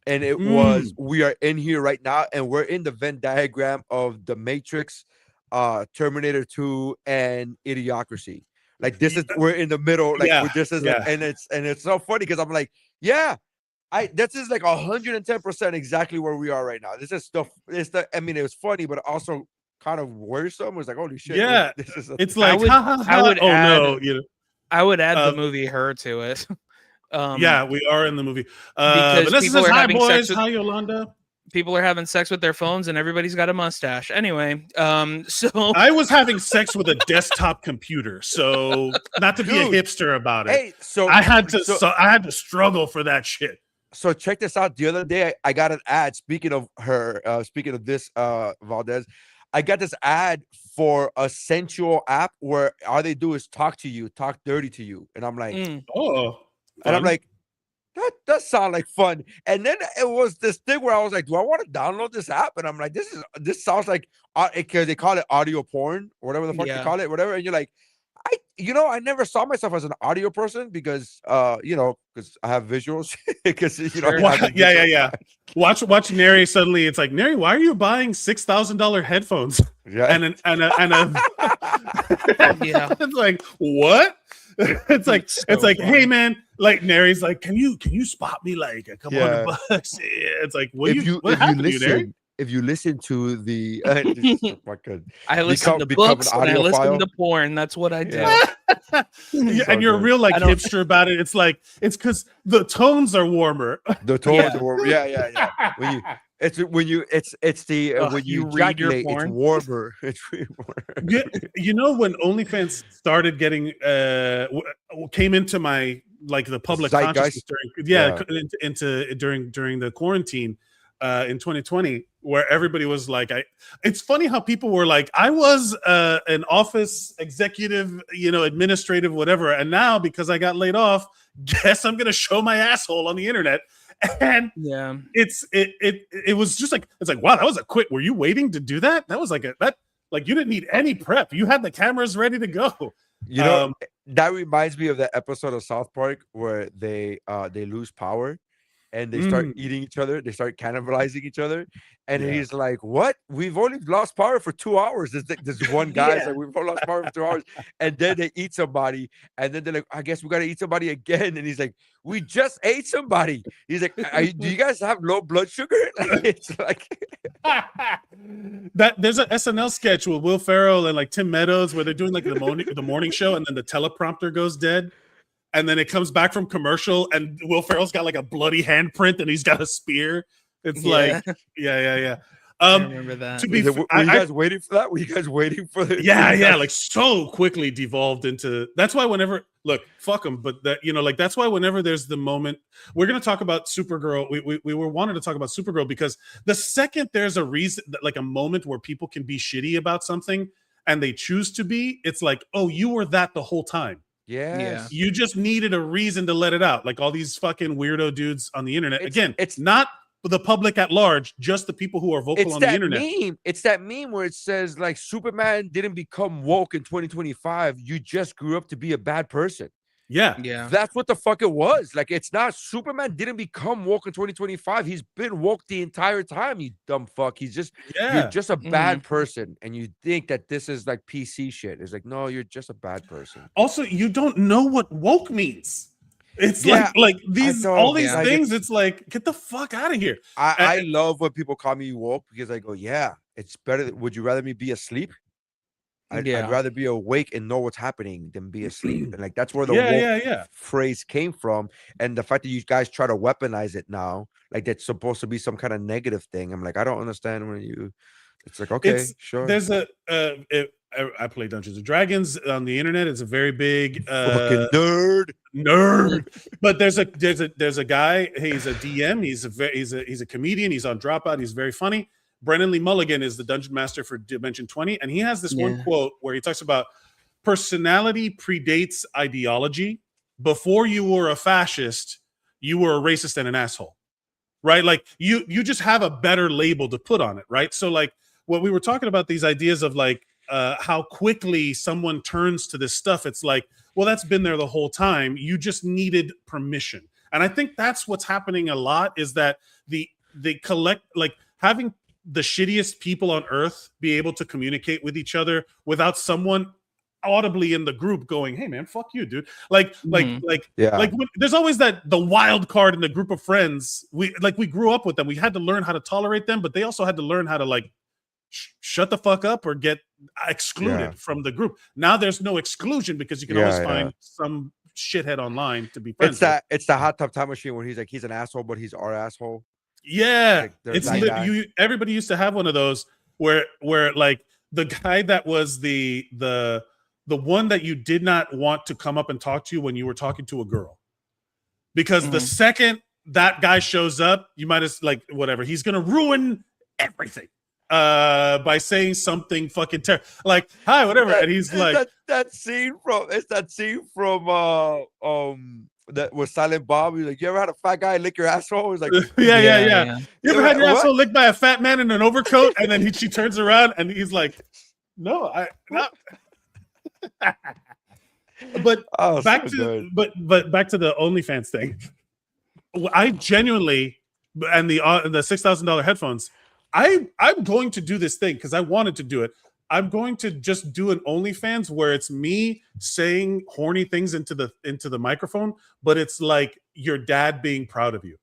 and it was we are in here right now, and we're in the Venn diagram of The Matrix, Terminator 2, and Idiocracy. Like this is we're in the middle. Like this is like, and it's so funny because I'm like, this is like 110% exactly where we are right now. This is stuff. I mean, it was funny, but also kind of worrisome. It was like, holy shit. Yeah, it's like I would add the movie Her to it. Yeah, we are in the movie. Because Vanessa people says, are hi, having boys. sex with, hi, Yolanda. People are having sex with their phones, and everybody's got a mustache. Anyway, so I was having sex with a desktop computer, so not to be a hipster about it. Hey, I had to struggle for that shit. So check this out. The other day, I got an ad. Speaking of her, speaking of this, Valdes, I got this ad for a sensual app where all they do is talk dirty to you, and I'm like, and I'm like, that does sound like fun. And then it was this thing where I was like, do I want to download this app? And I'm like, this sounds like because they call it audio porn or whatever the fuck they call it, whatever. And you're like, I never saw myself as an audio person because because I have visuals. Because Watch Neri suddenly. It's like, Neri, why are you buying $6,000 headphones? Yeah, and a It's like, what? It's like, hey man, like Neri's like, can you spot me like a couple $100? It's like, what happened to you, Neri? If you listen to the I listen to books and I listen to porn. That's what I do. And you're a real like hipster about it. It's like it's because the tones are warmer. The tones are warmer. Yeah. When you ejaculate, it's warmer. It's really warmer. You know, when OnlyFans started getting came into my like the public consciousness during the quarantine in 2020, where everybody was like, it's funny how people were like, I was an office executive, administrative, whatever. And now because I got laid off, guess I'm going to show my asshole on the internet. And it was just like, it's like, wow, that was a quick, were you waiting to do that? That was like you didn't need any prep. You had the cameras ready to go. That reminds me of that episode of South Park where they lose power. And they start eating each other. They start cannibalizing each other. And he's like, what? We've only lost power for 2 hours. This one guy's like, we've only lost power for 2 hours. And then they eat somebody. And then they're like, I guess we got to eat somebody again. And he's like, we just ate somebody. He's like, do you guys have low blood sugar? It's like that. There's an SNL sketch with Will Ferrell and like Tim Meadows where they're doing like the morning show. And then the teleprompter goes dead. and then it comes back from commercial, and Will Ferrell's got like a bloody handprint, and he's got a spear. It's like, yeah. I remember that. To be, Were you guys waiting for that? Were you guys waiting for the? Yeah, like so quickly devolved into. That's why whenever fuck them, but that like that's why whenever there's the moment, we're gonna talk about Supergirl. We were wanted to talk about Supergirl because the second there's a reason, like a moment where people can be shitty about something and they choose to be, it's like, oh, you were that the whole time. Yeah. You just needed a reason to let it out, like all these fucking weirdo dudes on the internet. It's not the public at large, just the people who are vocal on the internet. It's that meme where it says like Superman didn't become woke in 2025. You just grew up to be a bad person. Yeah. That's what the fuck it was. Like, it's not Superman didn't become woke in 2025. He's been woke the entire time, you dumb fuck. You're just a bad person. And you think that this is like PC shit. It's like, no, you're just a bad person. Also, you don't know what woke means. It's like these all these things. It's like, get the fuck out of here. I love when people call me woke because I go, yeah, it's better. Would you rather me be asleep? I'd rather be awake and know what's happening than be asleep. And like that's where the woke phrase came from. And the fact that you guys try to weaponize it now, like that's supposed to be some kind of negative thing. I'm like, I don't understand when you. It's like, okay, sure. There's I play Dungeons and Dragons on the internet. It's a very big fucking nerd. But there's a guy. He's a DM. He's a comedian. He's on Dropout. He's very funny. Brennan Lee Mulligan is the dungeon master for Dimension 20, and he has this one quote where he talks about personality predates ideology. Before you were a fascist, you were a racist and an asshole, right? Like you just have a better label to put on it, right? So like what we were talking about, these ideas of like how quickly someone turns to this stuff. It's like, well, that's been there the whole time. You just needed permission. And I think that's what's happening a lot is that they collect, like having the shittiest people on earth be able to communicate with each other without someone audibly in the group going, hey man, fuck you, dude. Like there's always the wild card in the group of friends. We grew up with them. We had to learn how to tolerate them, but they also had to learn how to like shut the fuck up or get excluded from the group. Now there's no exclusion because you can always find some shithead online to be friends with. It's the Hot Tub Time Machine where he's like, he's an asshole, but he's our asshole. Yeah, like everybody used to have one of those where like the guy that was the one that you did not want to come up and talk to you when you were talking to a girl, because the second that guy shows up, you might as like whatever, he's gonna ruin everything by saying something fucking terrible, like hi, whatever, and he's like that scene from that was Silent Bob. He's like, you ever had a fat guy lick your asshole? He's like, yeah. You ever had your asshole licked by a fat man in an overcoat? And then she turns around and he's like, no, not. But back to the OnlyFans thing. I genuinely, and the $6,000 headphones, I'm going to do this thing because I wanted to do it. I'm going to just do an OnlyFans where it's me saying horny things into the microphone, but it's like your dad being proud of you,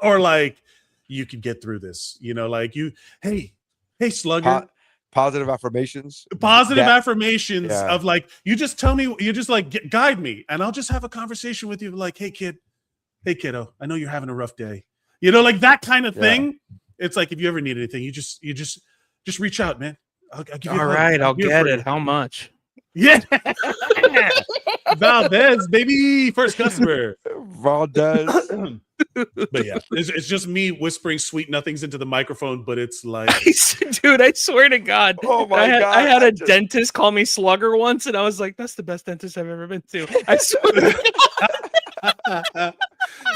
or like you can get through this, like hey slugger. Positive affirmations. Affirmations of like, you just tell me, you just like guide me, and I'll just have a conversation with you, like, hey kiddo, I know you're having a rough day, like that kind of thing. It's like if you ever need anything, you just reach out, man. I'll give you all right, I'll get it. How much? Yeah. Valdes, baby, first customer. Valdes. But yeah, it's just me whispering sweet nothings into the microphone, but it's like, dude, I swear to God. Oh my God. I had a dentist call me slugger once, and I was like, that's the best dentist I've ever been to. I swear.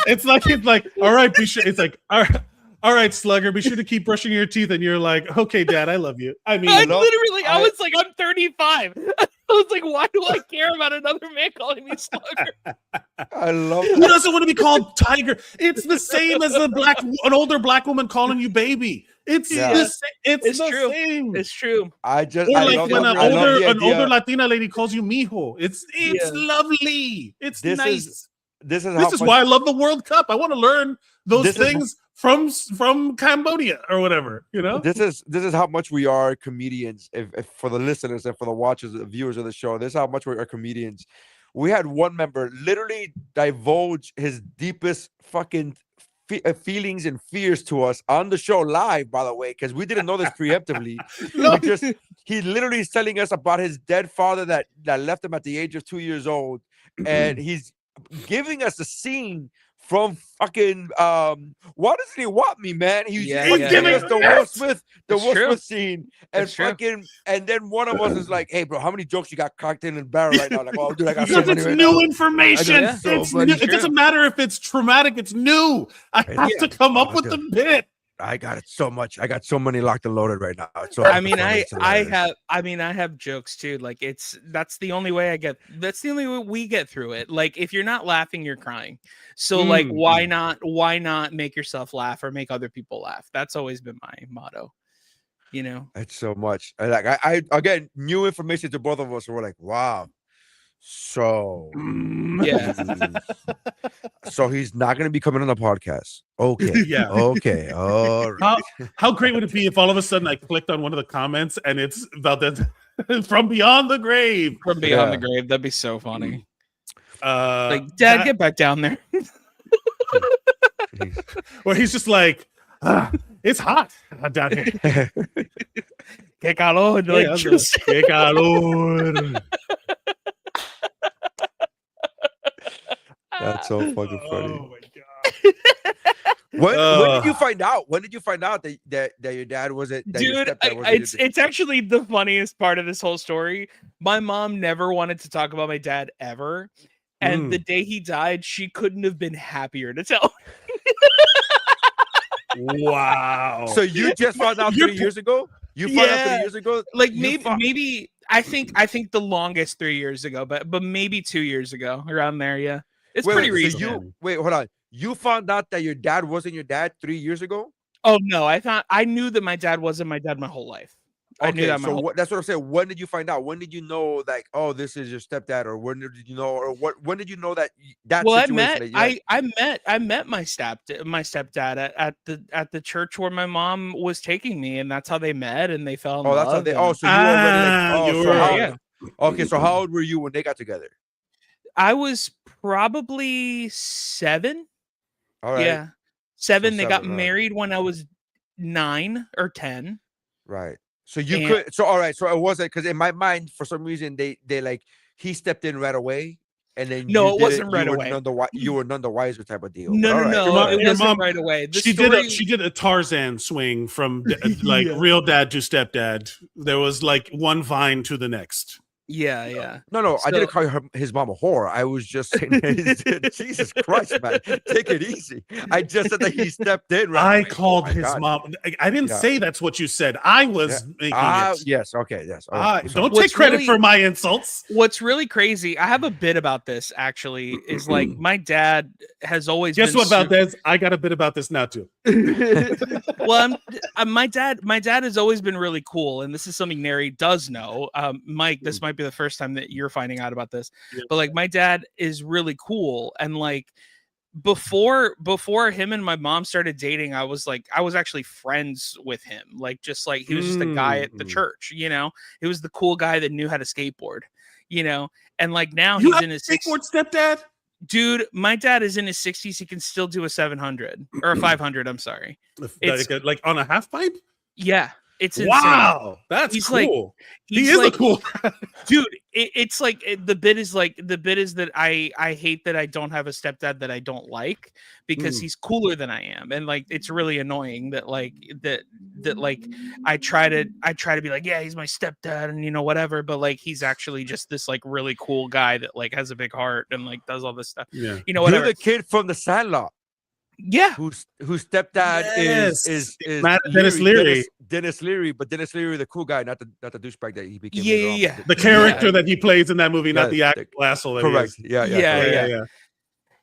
It's like, all right, be sure. It's like, all right, slugger, be sure to keep brushing your teeth. And you're like, okay, dad, I love you. I mean, I was like, I'm 35. I was like, why do I care about another man calling me slugger? I love Who doesn't want to be called tiger? It's the same as an older black woman calling you baby. It's the same. It's true. Or like when an older Latina lady calls you mijo. It's lovely. It's nice. This is why I love the World Cup. I want to learn those things from Cambodia or whatever, This is how much we are comedians. If for the listeners and for the watchers, the viewers of the show, this is how much we are comedians. we had one member literally divulge his deepest fucking feelings and fears to us on the show live, by the way, because we didn't know this preemptively. He literally is telling us about his dead father that left him at the age of 2 years old, and he's giving us a scene from fucking Why Doesn't He Want Me, man? He's giving us the Will Smith scene, and fucking, and then one of us is like, hey bro, how many jokes you got cocked in the barrel right now? Like, oh dude, I got so many it's right new now. information. It doesn't matter if it's traumatic, it's new. I have to come up with the bit. I got it so much. I got so many locked and loaded right now. It's so I have jokes too. Like that's the only way we get through it. Like if you're not laughing, you're crying. So like why not make yourself laugh or make other people laugh? That's always been my motto. You know, it's so much. Like I again, new information to both of us. We're like, wow. So yeah. So he's not going to be coming on the podcast. Okay. Yeah. Okay. All right. How great would it be if all of a sudden I clicked on one of the comments and it's about that from beyond the grave? From beyond the grave. That'd be so funny. Like, Dad, get back down there. Where he's just like, it's hot down here. Que calor. Que calor. That's so fucking funny. Oh my god! When did you find out? When did you find out that your dad wasn't? Dude, it's actually the funniest part of this whole story. My mom never wanted to talk about my dad ever, and the day he died, she couldn't have been happier to tell. Wow! So you just found out 3 years ago? You found out 3 years ago? Like maybe I think the longest 3 years ago, but maybe 2 years ago, around there. Yeah. It's pretty recent. So hold on. You found out that your dad wasn't your dad 3 years ago? Oh no, I knew that my dad wasn't my dad my whole life. I knew that. That's what I'm saying. When did you find out? When did you know, like, oh, this is your stepdad, or when did you know, or what? When did you know that? Well, I met my stepdad at the church where my mom was taking me, and that's how they met, and they fell in love. That's how they. Oh, so you already like, okay. So how old were you when they got together? I was probably 7. All right. Yeah, 7. They got married when I was 9 or 10. Right. So you could. So all right. So it wasn't, because in my mind, for some reason, they like he stepped in right away, and then no, it wasn't right away. You were none the wiser type of deal. No, it wasn't right away. She did a Tarzan swing from like real dad to stepdad. There was like one vine to the next. Yeah. No, I didn't call his mom a whore. I was just saying, Jesus Christ, man, take it easy. I just said that he stepped in. Right? I called his mom. I didn't say that's what you said. I was making it. Yes, okay, yes. Don't take credit for my insults. What's really crazy, I have a bit about this, actually, is like my dad has always Guess what about this? I got a bit about this now, too. Well, my dad has always been really cool, and this is something Nery does know. Mike, this might be the first time that you're finding out about this, but like my dad is really cool, and like before him and my mom started dating, I was actually friends with him. Like, just like he was just a guy at the church, you know. He was the cool guy that knew how to skateboard, you know. And like now he's in his skateboard stepdad. Dude, my dad is in his 60s. He can still do a 700 or a 500. I'm sorry. Like on a half pipe? Yeah. It's insane. Wow. That's cool. He is like, a cool dude. It's like the bit is that I hate that I don't have a stepdad that I don't like, because he's cooler than I am. And like, it's really annoying that like I try to be like, yeah, he's my stepdad and, you know, whatever, but like he's actually just this like really cool guy that like has a big heart and like does all this stuff. Yeah. You know, whatever. You're the kid from the Sandlot. Yeah. Whose stepdad is Dennis Leary. Dennis Leary, but Dennis Leary, the cool guy, not the douchebag that he became. Yeah. The character that he plays in that movie, not the actual asshole. Correct.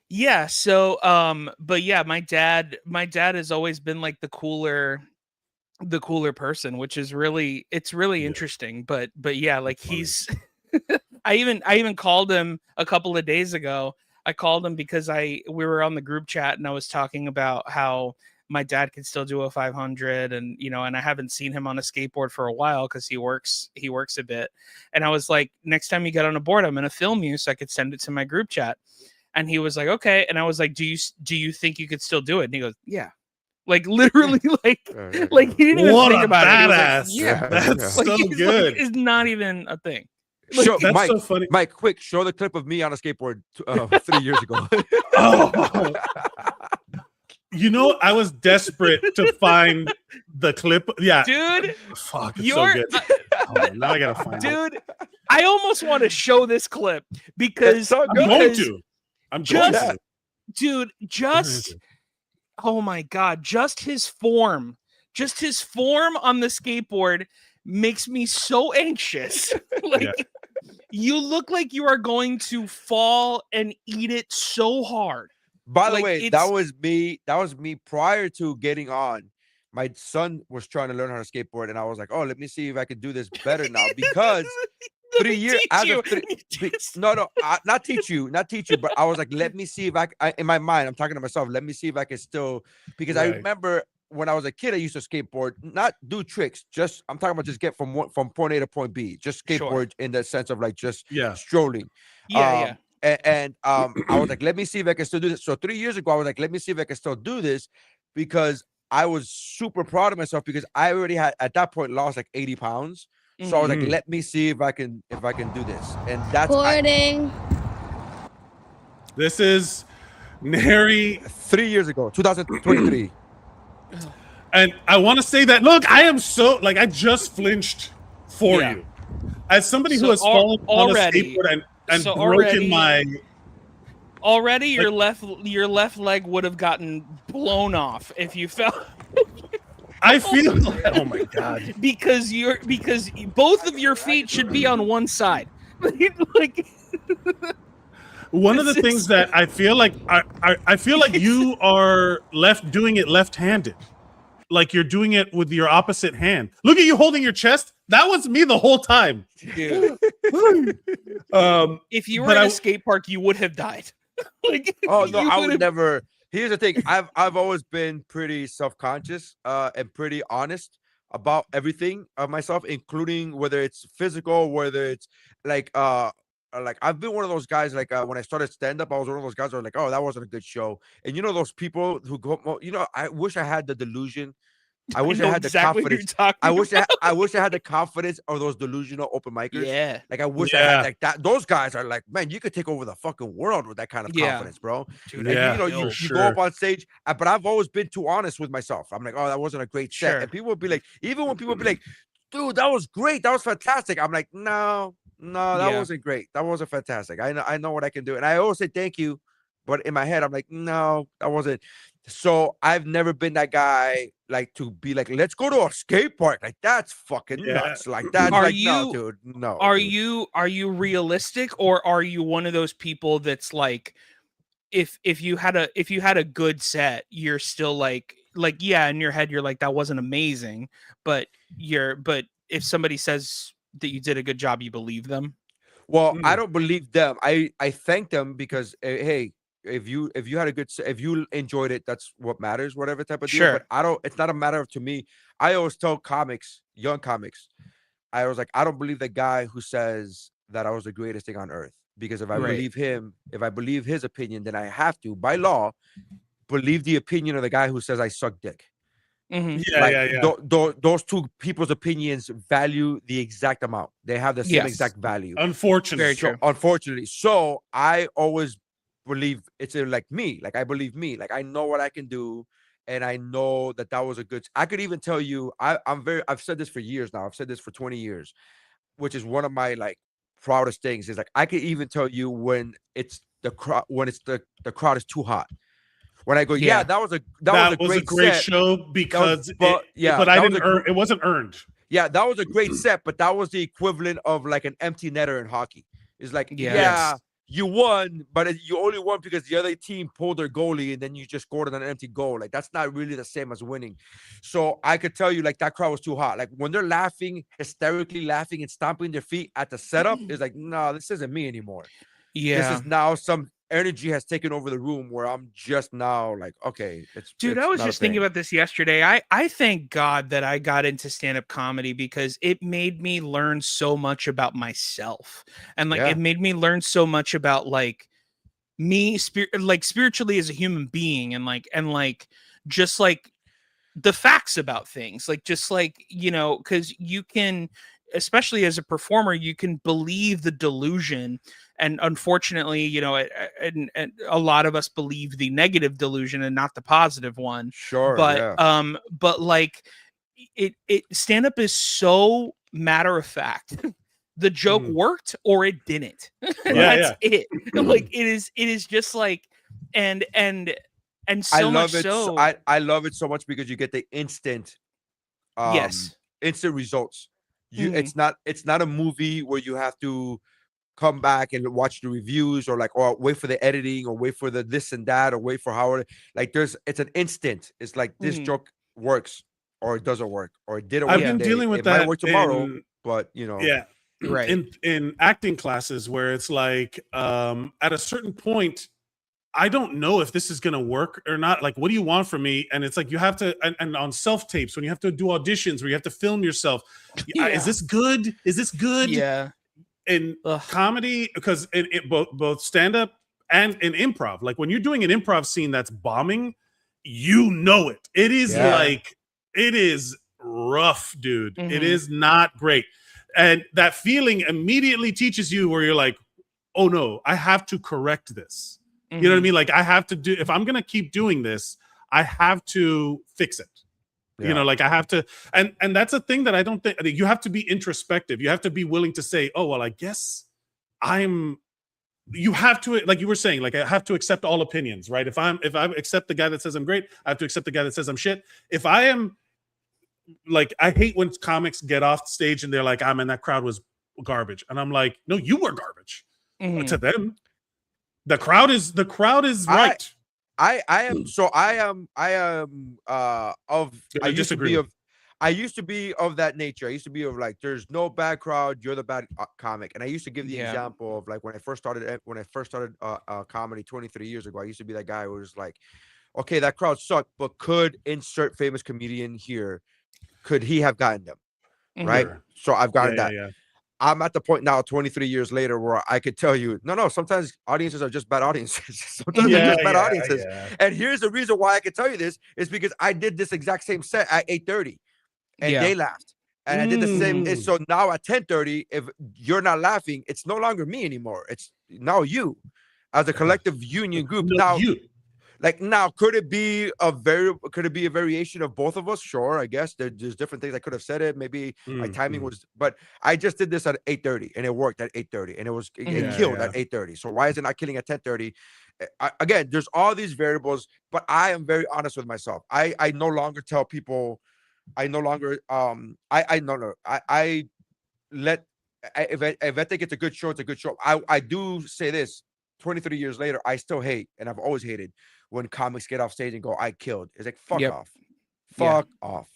Yeah. So, but yeah, my dad has always been like the cooler person, which is really interesting. But yeah, like he's. I even called him a couple of days ago. I called him because we were on the group chat and I was talking about how my dad can still do a 500, and and I haven't seen him on a skateboard for a while because he works a bit. And I was like, next time you get on a board, I'm gonna film you so I could send it to my group chat. And he was like, okay. And I was like, do you think you could still do it? And he goes, yeah. Like literally, like he didn't even think about badass. it. He was like, yeah, That's like, so good. It's not even a thing. Show, That's Mike, so funny. Mike, quick, show the clip of me on a skateboard 3 years ago. Oh. I was desperate to find the clip. Yeah, dude, fuck, it's so good. Now I gotta find it. Dude, I almost want to show this clip because so I'm going to. Dude, oh my god, just his form on the skateboard makes me so anxious. You look like you are going to fall and eat it so hard. By the way, that was me prior to getting on. My son was trying to learn how to skateboard, and I was like, "Oh, let me see if I can do this better now." Because 3 years, not teach you, but I was like, "Let me see if I in my mind, I'm talking to myself. Let me see if I can still." Because I remember when I was a kid, I used to skateboard, not do tricks. Just I'm talking about just get from point A to point B, just skateboard in the sense of like just strolling. And I was like, let me see if I can still do this. So 3 years ago, I was like, let me see if I can still do this, because I was super proud of myself because I already had at that point lost like 80 pounds. So I was like, let me see if I can do this. And that's this is Nery 3 years ago, 2023. And I want to say that, look, I am so I just flinched for you. As somebody who has fallen on a skateboard and broken my your left leg would have gotten blown off if you fell. I feel oh my god, because both of your feet should be on one side. One of the things that I feel like I feel like you are doing it left-handed, like you're doing it with your opposite hand. Look at you holding your chest. That was me the whole time. Dude. If you were at a skate park, you would have died. I would never. Here's the thing. I've always been pretty self-conscious and pretty honest about everything of myself, including whether it's physical, whether it's like I've been one of those guys, when I started stand-up, I was one of those guys who were like, oh, that wasn't a good show. And those people who go, I wish I had the delusion. I wish I had the confidence. I wish I had the confidence of those delusional open micers. Yeah. I wish I had like that. Those guys are like, man, you could take over the fucking world with that kind of confidence, bro. Dude, and, you go up on stage, but I've always been too honest with myself. I'm like, oh, that wasn't a great set. And people would be like, even when people would be like, dude, that was great. That was fantastic. I'm like, no, that wasn't great. That wasn't fantastic. I know what I can do. And I always say thank you. But in my head, I'm like, no, that wasn't. So I've never been that guy to be like, let's go to a skate park. Like that's fucking nuts. Like that's no, dude. No. Are you realistic, or are you one of those people that's like, if you had a good set, you're still like in your head you're like, that wasn't amazing, but if somebody says that you did a good job, you believe them? Well, I don't believe them. I thank them because hey, if you had a good, if you enjoyed it, that's what matters, whatever type of deal. But it's not a matter of, to me, I always tell young comics, I was like, I don't believe the guy who says that I was the greatest thing on earth, because if I believe him, if I believe his opinion, then I have to, by law, believe the opinion of the guy who says I suck dick. Those two people's opinions value the exact amount. They have the same exact value. Unfortunately. So I always believe it's like me. Like I believe me. Like I know what I can do, and I know that was a good. I could even tell you, I've said this for years now. I've said this for 20 years, which is one of my proudest things. Is like I could even tell you when it's the crowd, the crowd is too hot. When I go, that was a great show, because but I didn't earn. It wasn't earned. Yeah, that was a great set, but that was the equivalent of like an empty netter in hockey. It's like, you won, but you only won because the other team pulled their goalie and then you just scored on an empty goal. Like that's not really the same as winning. So I could tell you, that crowd was too hot. Like when they're laughing, hysterically laughing and stomping their feet at the setup, it's like, no, this isn't me anymore. Yeah, this is now some energy has taken over the room where I'm just now like, okay, Dude, it's I was not a just thinking thing. about this yesterday. I thank God that I got into stand-up comedy because it made me learn so much about myself. And like Yeah. it made me learn so much about like me spiritually as a human being and like just like the facts about things. Like just like, you know, because you can, especially as a performer, you can believe the delusion. And unfortunately, you know, and a lot of us believe the negative delusion and not the positive one. Sure. But Yeah. but like it stand up is so matter of fact. The joke worked or it didn't. That's it. Like it is just like and I so much love it. so. I love it so much because you get the instant Yes. instant results. Mhm. It's not a movie where you have to come back and watch the reviews or like or wait for the editing or wait for the this and that or wait for how like it's an instant. It's like this Mhm. joke works or it doesn't work or it didn't I've work been today. dealing with It might that work tomorrow, in but you know. yeah, Right. in acting classes where it's like at a certain point I don't know if this is going to work or not. Like, what do you want from me? And it's like, you have to, and on self tapes, when you have to do auditions where you have to film yourself, is this good? Is this good? Yeah. In comedy, because in both stand up and in improv, like when you're doing an improv scene that's bombing, you know it. It is like, it is rough, dude. It is not great. And that feeling immediately teaches you where you're like, oh no, I have to correct this. You know what I mean? Like I have to do, if I'm going to keep doing this, I have to fix it. You know, like I have to, and that's a thing that I don't think, you have to be introspective. You have to be willing to say, oh, well, I guess you have to, like you were saying, like I have to accept all opinions, right? If I accept the guy that says I'm great, I have to accept the guy that says I'm shit. If I am like, I hate when comics get off stage and they're like, man, that crowd was garbage. And I'm like, no, you were garbage to them. The crowd is right. I am I used to be of that nature. I used to be of like, there's no bad crowd, you're the bad comic. And I used to give the example of like when I first started comedy 23 years ago. I used to be that guy who was like, okay, that crowd sucked, but could insert famous comedian here, could he have gotten them? Right. So I've gotten that. I'm at the point now, 23 years later, where I could tell you, no, sometimes audiences are just bad audiences. Sometimes they're just bad audiences. And here's the reason why I can tell you this is because I did this exact same set at 8:30 and they laughed. And I did the same. And so now at 10:30, if you're not laughing, it's no longer me anymore. It's now you as a collective union group. Now, could it be a variation of both of us? Sure, I guess there's different things I could have said it. Maybe my timing was, but I just did this at 8:30 and it worked at 8:30 and it killed at 8:30. So why is it not killing at 10:30? Again, there's all these variables, but I am very honest with myself. I no longer tell people. I no longer I let if I think it's a good show, it's a good show. I do say this. 23 years later, I still hate, and I've always hated when comics get off stage and go, I killed. It's like, fuck off.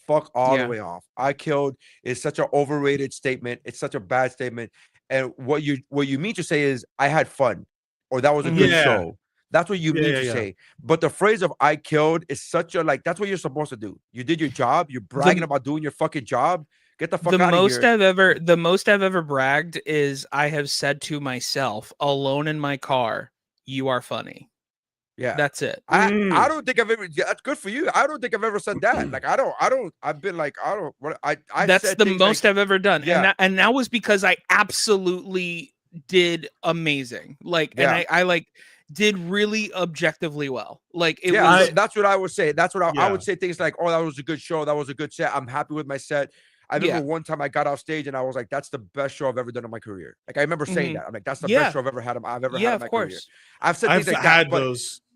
Fuck all the way off. I killed is such an overrated statement. It's such a bad statement. And what you mean to say is I had fun or that was a good show. That's what you mean to say. But the phrase of I killed is such a like, that's what you're supposed to do. You did your job. You're bragging about doing your fucking job. Get the fuck out of here. The most I've ever bragged is I have said to myself alone in my car, you are funny. Yeah, that's it. I don't think I've ever. That's good for you. I don't think I've ever said that. Like I don't. I've been like I don't. What I that's said the most I've ever done. Yeah. And that was because I absolutely did amazing. Like and I like did really objectively well. Like it was. That's what I would say. That's what I would say. Things like, oh, that was a good show. That was a good set. I'm happy with my set. I remember one time I got off stage and I was like, that's the best show I've ever done in my career. Like I remember saying that. I'm like, that's the best show I've ever had in my career. I've said things like that, but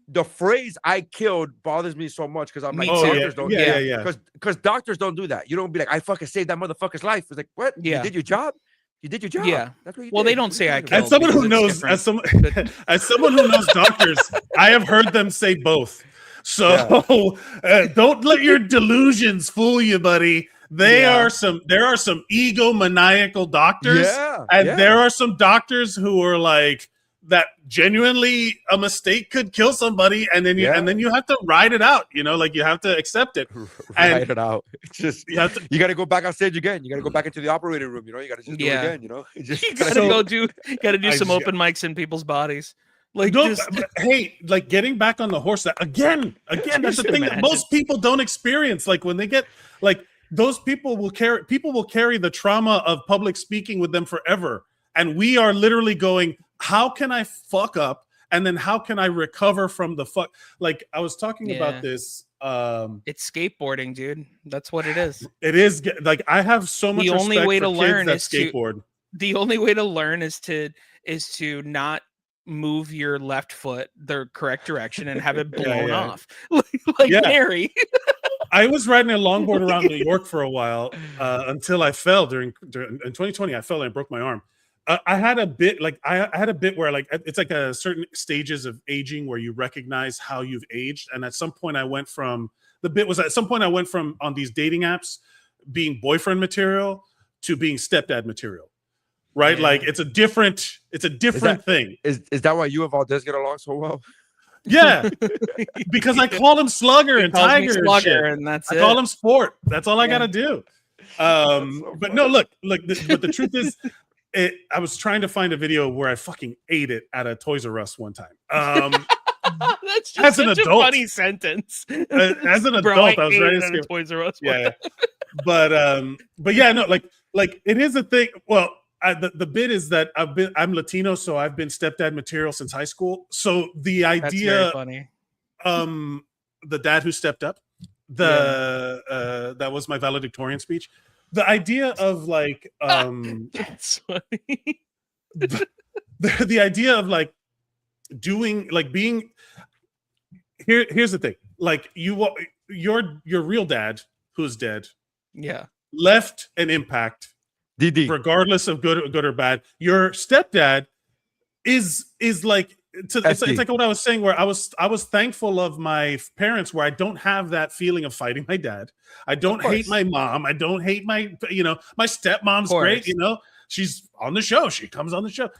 the phrase I killed bothers me so much because I'm like, doctors don't do that. Because doctors don't do that. You don't be like, I fucking saved that motherfucker's life. It's like, what? You did your job? You did your job. Yeah. That's what you did. they don't say I killed. As someone who knows, as someone who knows doctors, I have heard them say both. So don't let your delusions fool you, buddy. There are some egomaniacal doctors, and there are some doctors who are like that genuinely a mistake could kill somebody, and then you have to ride it out. You know, like you have to accept it. Ride it out. It's just you got to go back on stage again. You got to go back into the operating room. You know, you got to just do it again. You know, you got to do some open mics in people's bodies. Like, no, hey, like getting back on the horse. That again. That's the thing that most people don't experience. Like when they get like those people will carry the trauma of public speaking with them forever. And we are literally going, how can I fuck up? And then how can I recover from the fuck? Like I was talking about this. It's skateboarding, dude. That's what it is. It is like I have so much. The only way to learn is skateboard. The only way to learn is to not move your left foot the correct direction and have it blown off like Nery. I was riding a longboard around New York for a while until I fell during in 2020. I fell and I broke my arm. I had a bit where like it's like a certain stages of aging where you recognize how you've aged, and at some point I went from on these dating apps being boyfriend material to being stepdad material. Right, like it's a different thing. Is that why you and Valdes get along so well? Yeah, because I call him Slugger and Tiger and that's it. I call him Sport. That's all I gotta do. But no, look. But the truth is, I was trying to find a video where I fucking ate it at a Toys R Us one time. That's just such a funny sentence. As an adult, I was ready to Toys R Us. Yeah, but yeah, no, like it is a thing. Well. The bit is that I'm Latino, so I've been stepdad material since high school. So the idea, that's very funny. The dad who stepped up, that was my valedictorian speech. The idea of like, that's funny. the idea of like doing like being here's the thing, like your real dad who's dead, left an impact. DD. Regardless of good or bad, your stepdad is like it's like what I was saying, where I was thankful of my parents, where I don't have that feeling of fighting my dad. I don't hate my mom. I don't hate my my stepmom's great. She's on the show. She comes on the show.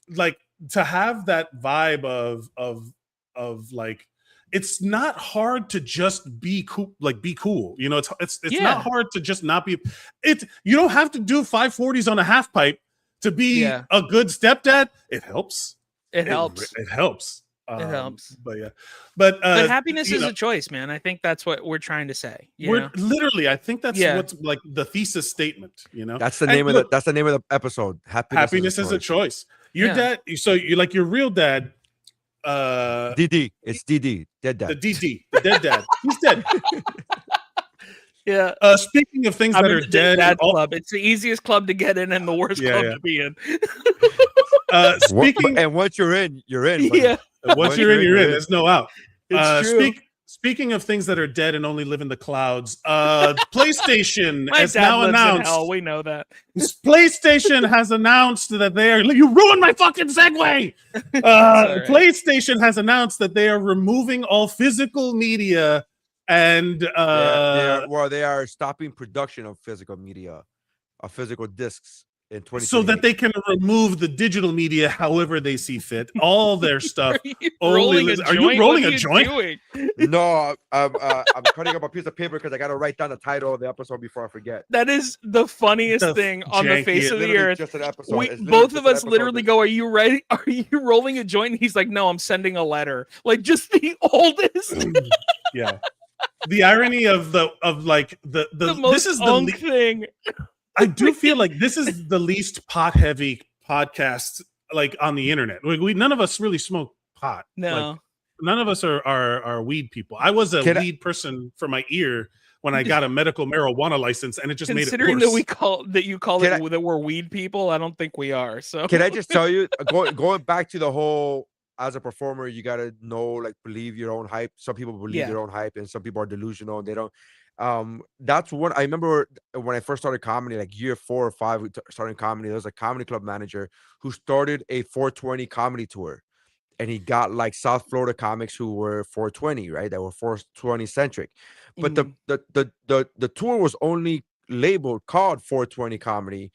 Like to have that vibe of like. It's not hard to just be cool, be cool. It's not hard to just not be. You don't have to do 540s on a half pipe to be a good stepdad. It helps. It helps. It helps. It helps. But yeah, but happiness is a choice, man. I think that's what we're trying to say. We're literally. I think that's what's like the thesis statement. That's the name of the episode. Happiness is a choice. Your dad. So you like your real dad. DD. It's DD. Dead dad. The dead dad. He's dead. Yeah. Speaking of things that are dead, club. It's the easiest club to get in and the worst club to be in. And once you're in, you're in. Buddy. Yeah. Once you're in, you're in. There's no out. It's true. Speaking of things that are dead and only live in the clouds, PlayStation has dad now lives announced. In hell. We know that. PlayStation has announced that they are. You ruined my fucking segue. PlayStation has announced that they are removing all physical media and they are stopping production of physical media, of physical discs. So that they can remove the digital media however they see fit. All their stuff. Are you rolling a joint? No, I'm cutting up a piece of paper because I got to write down the title of the episode before I forget. That is the funniest thing on the face of the earth. Just an episode. Both of us literally go, "Are you ready? Are you rolling a joint?" And he's like, "No, I'm sending a letter." Like just the oldest. Yeah. The irony of the most this is the thing. I do feel like this is the least pot heavy podcast like on the internet. We none of us really smoke pot. No, none of us are weed people. I was a weed person for my ear when I got a medical marijuana license, and it just made it worse. Considering that you call it that we're weed people, I don't think we are. So can I just tell you, going back to the whole, as a performer, you gotta believe your own hype. Some people believe their own hype, and some people are delusional. And they don't. That's what I remember when I first started comedy, like year 4 or 5, starting comedy. There was a comedy club manager who started a 420 comedy tour, and he got like South Florida comics who were 420, right? That were 420 centric. But the tour was only called 420 comedy,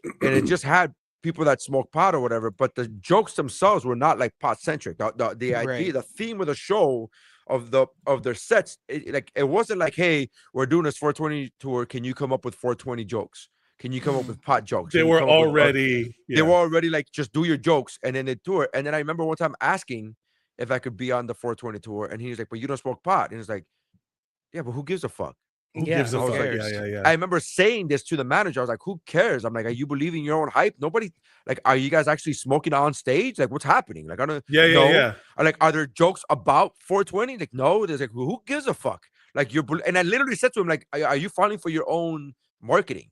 and it just had people that smoke pot or whatever, but the jokes themselves were not like pot centric. The idea, Right. the theme of the show of their sets, it wasn't like, hey, we're doing this 420 tour. Can you come up with 420 jokes? Can you come up with pot jokes? They were already like, just do your jokes and then they tour. And then I remember one time asking if I could be on the 420 tour, and he was like, but you don't smoke pot. And he was like, yeah, but who gives a fuck? Who gives a I was fuck? like, Yeah. I remember saying this to the manager. I was like, who cares? I'm like, are you believing your own hype? Nobody, like, are you guys actually smoking on stage? Like, what's happening? Like, I don't know. Yeah. Or like, are there jokes about 420? Like, no. There's like, who gives a fuck? Like, and I literally said to him, like, are you falling for your own marketing?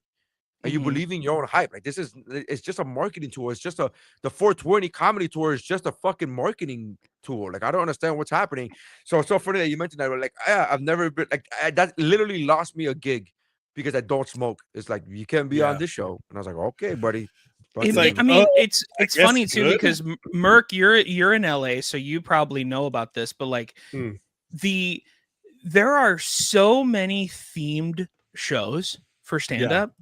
Are you believing your own hype? Like, it's just a marketing tool. It's just the 420 comedy tour is just a fucking marketing tool. Like, I don't understand what's happening. So it's so funny that you mentioned that. Like, I've never been like, that literally lost me a gig because I don't smoke. It's like, you can't be on this show. And I was like, okay, buddy. It's funny too, because Merc, you're in LA, so you probably know about this, but like there are so many themed shows for stand-up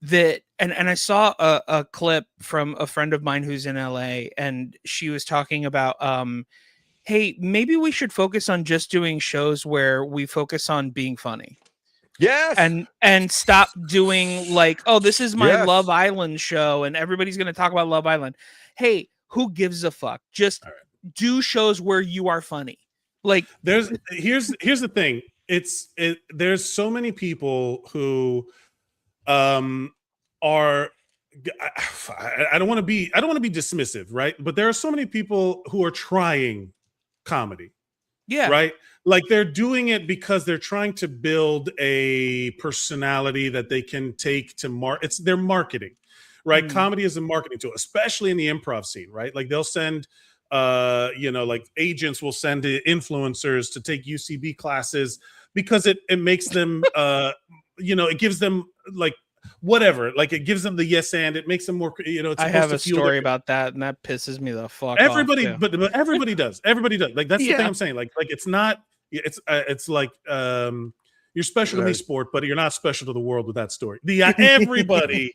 that, and I saw a clip from a friend of mine who's in LA, and she was talking about hey, maybe we should focus on just doing shows where we focus on being funny. Yes. And stop doing like, oh, this is my Love Island show and everybody's going to talk about Love Island. Hey, who gives a fuck? Just do shows where you are funny. Like, here's the thing. There's so many people who are, I don't want to be dismissive, right? But there are so many people who are trying comedy. Yeah. Right. Like, they're doing it because they're trying to build a personality that they can take to it's their marketing, right? Comedy is a marketing tool, especially in the improv scene, right? Like, they'll send, like agents will send influencers to take UCB classes because it makes them, it gives them like whatever, like it gives them the yes and it makes them more, it's I have a story about that, and that pisses me the fuck off. But everybody does. Like, that's the thing I'm saying. Like it's not. It's like you're special to me, sport, but you're not special to the world with that story. Everybody.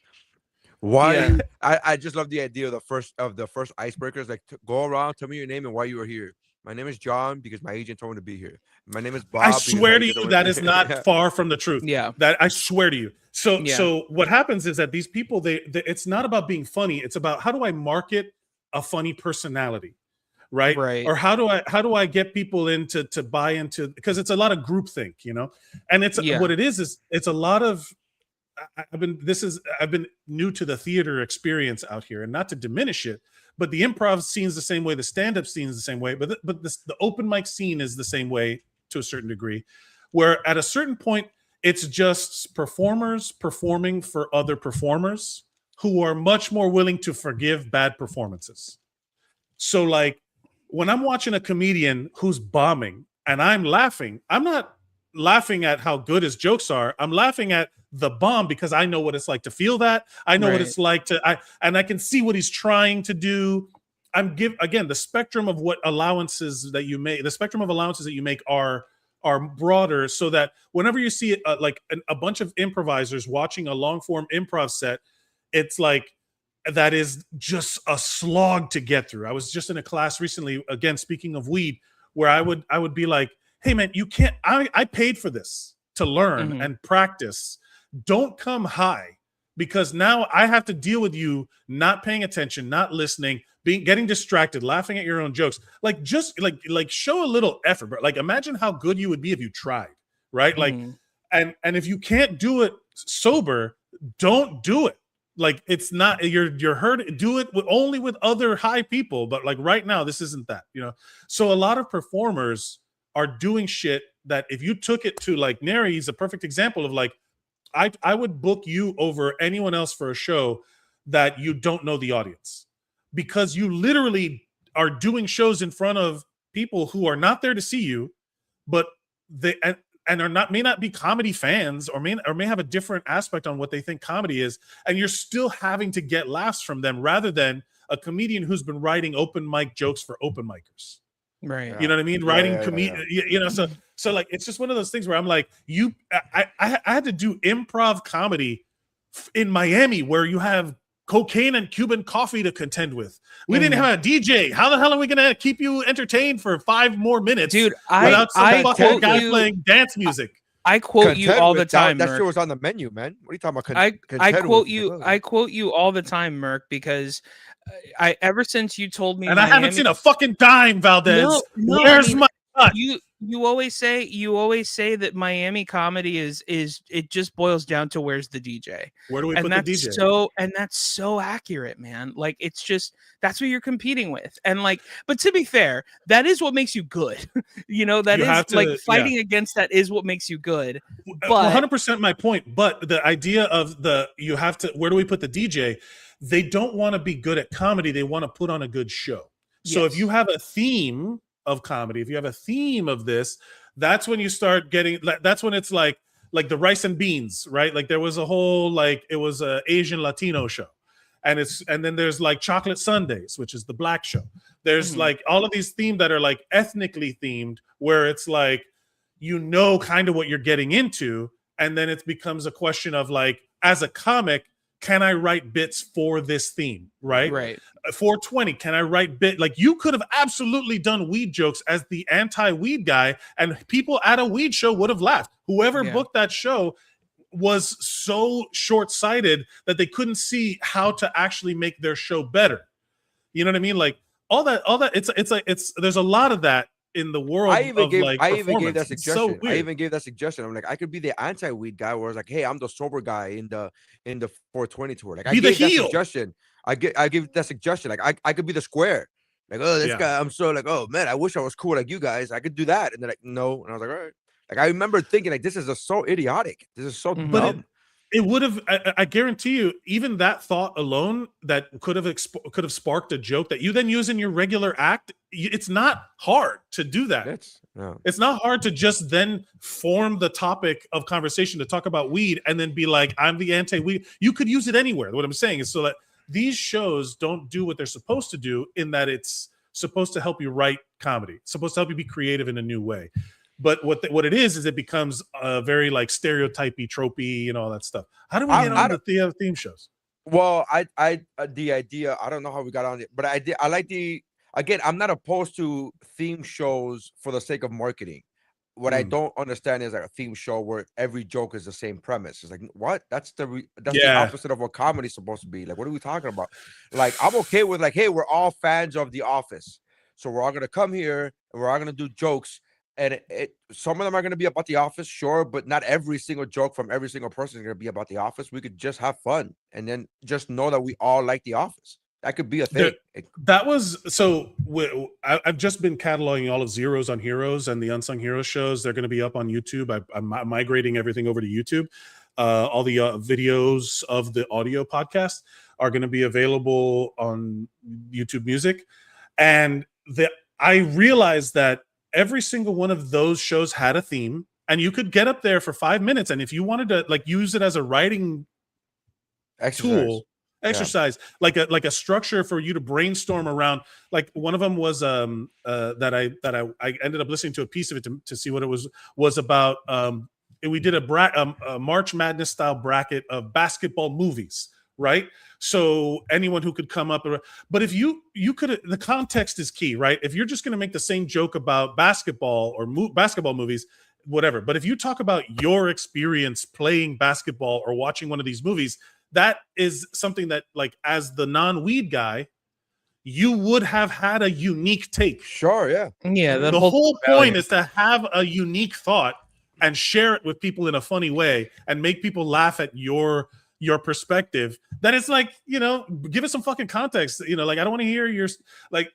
Why? Yeah. I just love the idea of the first icebreakers. Like, go around, tell me your name and why you were here. My name is John because my agent told me to be here. My name is Bob. I swear to you, that is not far from the truth. Yeah, that I swear to you. So what happens is that these people, it's not about being funny. It's about, how do I market a funny personality, right? Or how do I get people to buy into, because it's a lot of groupthink, and it's what it is it's a lot of. I've been new to the theater experience out here, and not to diminish it, but the improv scene's the same way, the stand-up scene is the same way, but the open mic scene is the same way to a certain degree, where at a certain point it's just performers performing for other performers who are much more willing to forgive bad performances. So, like, when I'm watching a comedian who's bombing and I'm laughing, I'm not laughing at how good his jokes are. I'm laughing at the bomb because I know what it's like to feel that. I know what it's like and I can see what he's trying to do. Again, the spectrum of allowances that you make are broader, so that whenever you see like a bunch of improvisers watching a long form improv set, it's like, that is just a slog to get through. I was just in a class recently, again, speaking of weed, where I would be like, hey man, you can't, I paid for this to learn and practice. Don't come high, because now I have to deal with you not paying attention, not listening, getting distracted, laughing at your own jokes. Like, just like show a little effort, bro. Like, imagine how good you would be if you tried, right? Like, and if you can't do it sober, don't do it. Like, it's not, you're hurt. Do it only with other high people. But like right now, this isn't that, So a lot of performers are doing shit that if you took it to, like, Nery is a perfect example of, like, I would book you over anyone else for a show that you don't know the audience, because you literally are doing shows in front of people who are not there to see you, but they and may not be comedy fans, or may have a different aspect on what they think comedy is, and you're still having to get laughs from them, rather than a comedian who's been writing open mic jokes for open micers. Right. You know what I mean? Writing so like, it's just one of those things where I'm like, I had to do improv comedy in Miami, where you have cocaine and Cuban coffee to contend with. We didn't have a DJ. How the hell are we gonna keep you entertained for 5 more minutes, Dude, without some fucking guy you, playing dance music? I quote you all the time. That Merc. shit was on the menu, man. What are you talking about? I quote you. I quote you all the time, Merc, because I ever since you told me, and I haven't seen a fucking dime, Valdez. No, Where's my cut? You always say that Miami comedy is it just boils down to where's the DJ. Where do we put the DJ? That's so accurate, man. Like it's just that's what you're competing with. And like, but to be fair, that is what makes you good. That is like fighting against that is what makes you good. But 100% my point. But the idea of you have to, where do we put the DJ? They don't want to be good at comedy. They want to put on a good show. So if you have a theme of comedy, if you have a theme of this, that's when you start getting, that's when it's like the rice and beans, right? Like there was a whole, it was a Asian Latino show. And then there's like Chocolate Sundays, which is the black show. There's like all of these themes that are like ethnically themed, where it's like, kind of what you're getting into. And then it becomes a question of like, as a comic, can I write bits for this theme? Right. 420. Can I write like you could have absolutely done weed jokes as the anti-weed guy, and people at a weed show would have laughed. Whoever booked that show was so short-sighted that they couldn't see how to actually make their show better. You know what I mean? Like all that. It's there's a lot of that in the world. I even gave that suggestion. I even gave that suggestion. I'm like, I could be the anti-weed guy, where it's like, hey, I'm the sober guy in the 420 tour. Like, I gave that suggestion. I give that suggestion. Like, I could be the square. Like, oh, this guy. I'm so like, oh man, I wish I was cool like you guys. I could do that. And they're like, no. And I was like, all right. Like, I remember thinking like, this is so idiotic. This is so dumb. It would have. I guarantee you, even that thought alone, that could have sparked a joke that you then use in your regular act. It's not hard to do that. It's not hard to just then form the topic of conversation to talk about weed, and then be like, "I'm the anti-weed." You could use it anywhere. What I'm saying is, so that these shows don't do what they're supposed to do, in that it's supposed to help you write comedy. It's supposed to help you be creative in a new way. But what it is it becomes very like stereotypy, tropey, and all that stuff. How do we get on the theme shows? Well, the idea, I don't know how we got on it, but I like again, I'm not opposed to theme shows for the sake of marketing. What I don't understand is like a theme show where every joke is the same premise. It's like, what? That's the opposite of what comedy is supposed to be. Like, what are we talking about? Like, I'm okay with like, hey, we're all fans of The Office, so we're all gonna come here and we're all gonna do jokes. And some of them are going to be about The Office, sure, but not every single joke from every single person is going to be about The Office. We could just have fun and then just know that we all like The Office. That could be a thing. That was so. I've just been cataloging all of Zeros on Heroes and the Unsung Heroes shows. They're going to be up on YouTube. I'm migrating everything over to YouTube. All the videos of the audio podcast are going to be available on YouTube Music, and I realized that every single one of those shows had a theme, and you could get up there for 5 minutes. And if you wanted to like use it as a writing exercise, like a structure for you to brainstorm around. Like one of them was that I ended up listening to a piece of it to see what it was about. We did a March Madness style bracket of basketball movies, right? So anyone who could come up, but if you could, the context is key, right? If you're just going to make the same joke about basketball or basketball movies, whatever. But if you talk about your experience playing basketball or watching one of these movies, that is something that, like, as the non-weed guy, you would have had a unique take. Sure, yeah. Yeah. The whole point is to have a unique thought and share it with people in a funny way and make people laugh at your perspective. Then it's like, give it some fucking context. Like, I don't want to hear your like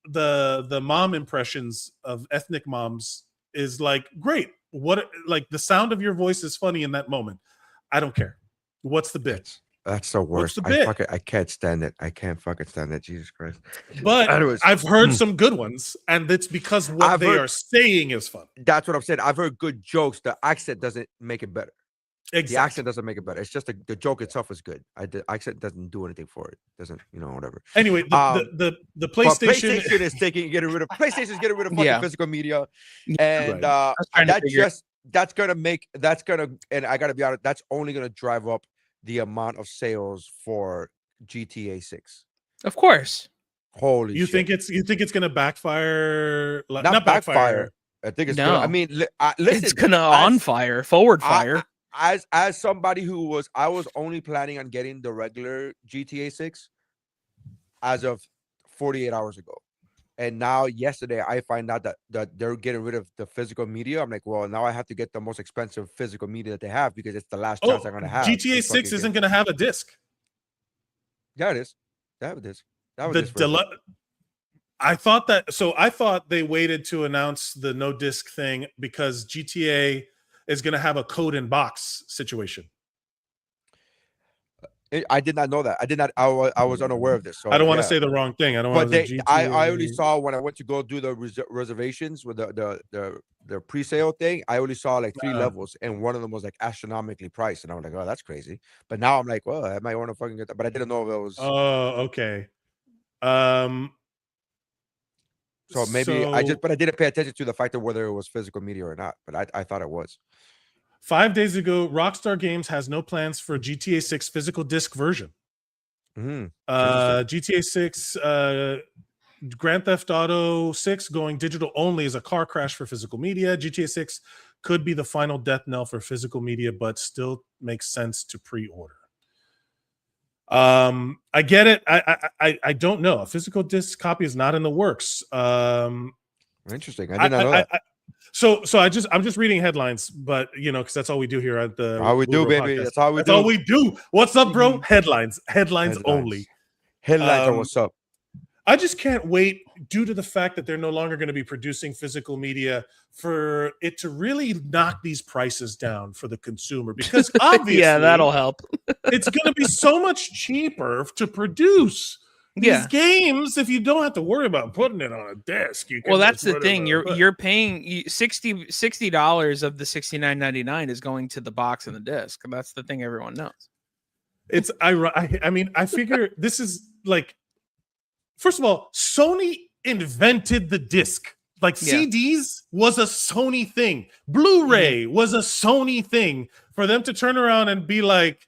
the mom impressions of ethnic moms is like, great. What, like, the sound of your voice is funny in that moment. I don't care. What's the bit? That's the worst. I can't stand it. I can't fucking stand it. Jesus Christ. But anyways, I've heard some good ones, and it's because what they are saying is fun. That's what I'm saying. I've heard good jokes. The accent doesn't make it better. Exactly. The accent doesn't make it better. It's just the joke itself is good. The accent doesn't do anything for it. Doesn't, whatever. Anyway, the PlayStation is getting rid of fucking physical media, and that's gonna and I gotta be honest, that's only gonna drive up the amount of sales for GTA 6. Of course. Holy You shit. think it's gonna backfire? Not backfire. I think it's gonna. I No. mean, listen. It's gonna on fire, forward I- fire. as somebody I was only planning on getting the regular GTA 6 as of 48 hours ago. And now yesterday I find out that they're getting rid of the physical media. I'm like, well, now I have to get the most expensive physical media that they have because it's the last chance I'm gonna have. GTA 6 isn't gonna have a disc. Yeah, it is. They have a disc. I thought they waited to announce the no disc thing because GTA is going to have a code in box situation. I did not know that. I did not. I was unaware of this. So I don't want to say the wrong thing. I don't want to. I only saw when I went to go do the reservations with the pre-sale thing. I only saw like 3 levels, and one of them was like astronomically priced, and I was like, oh, that's crazy. But now I'm like, well, I might want to fucking get that. But I didn't know if it was. Oh, okay. So maybe but I didn't pay attention to the fact of whether it was physical media or not. But I thought it was. 5 days ago, Rockstar Games has no plans for GTA 6 physical disc version. GTA 6, Grand Theft Auto 6 going digital only is a car crash for physical media. GTA 6 could be the final death knell for physical media, but still makes sense to pre-order. I get it. I don't know. A physical disc copy is not in the works. Interesting. I did not know that. So I'm just reading headlines, but because that's all we do here at the how we do, baby. Podcast. That's all we do. That's all we do. What's up, bro? Headlines only. Headlines are what's up. I just can't wait, due to the fact that they're no longer going to be producing physical media, for it to really knock these prices down for the consumer. Because obviously, yeah, that'll help. It's going to be so much cheaper to produce these games if you don't have to worry about putting it on a disc. Well, that's the thing. You're paying $60 of the $69.99 is going to the box and the disc. That's the thing everyone knows. It's I mean, I figure this is like, first of all, Sony invented the disc. Like CDs was a Sony thing. Blu-ray was a Sony thing. For them to turn around and be like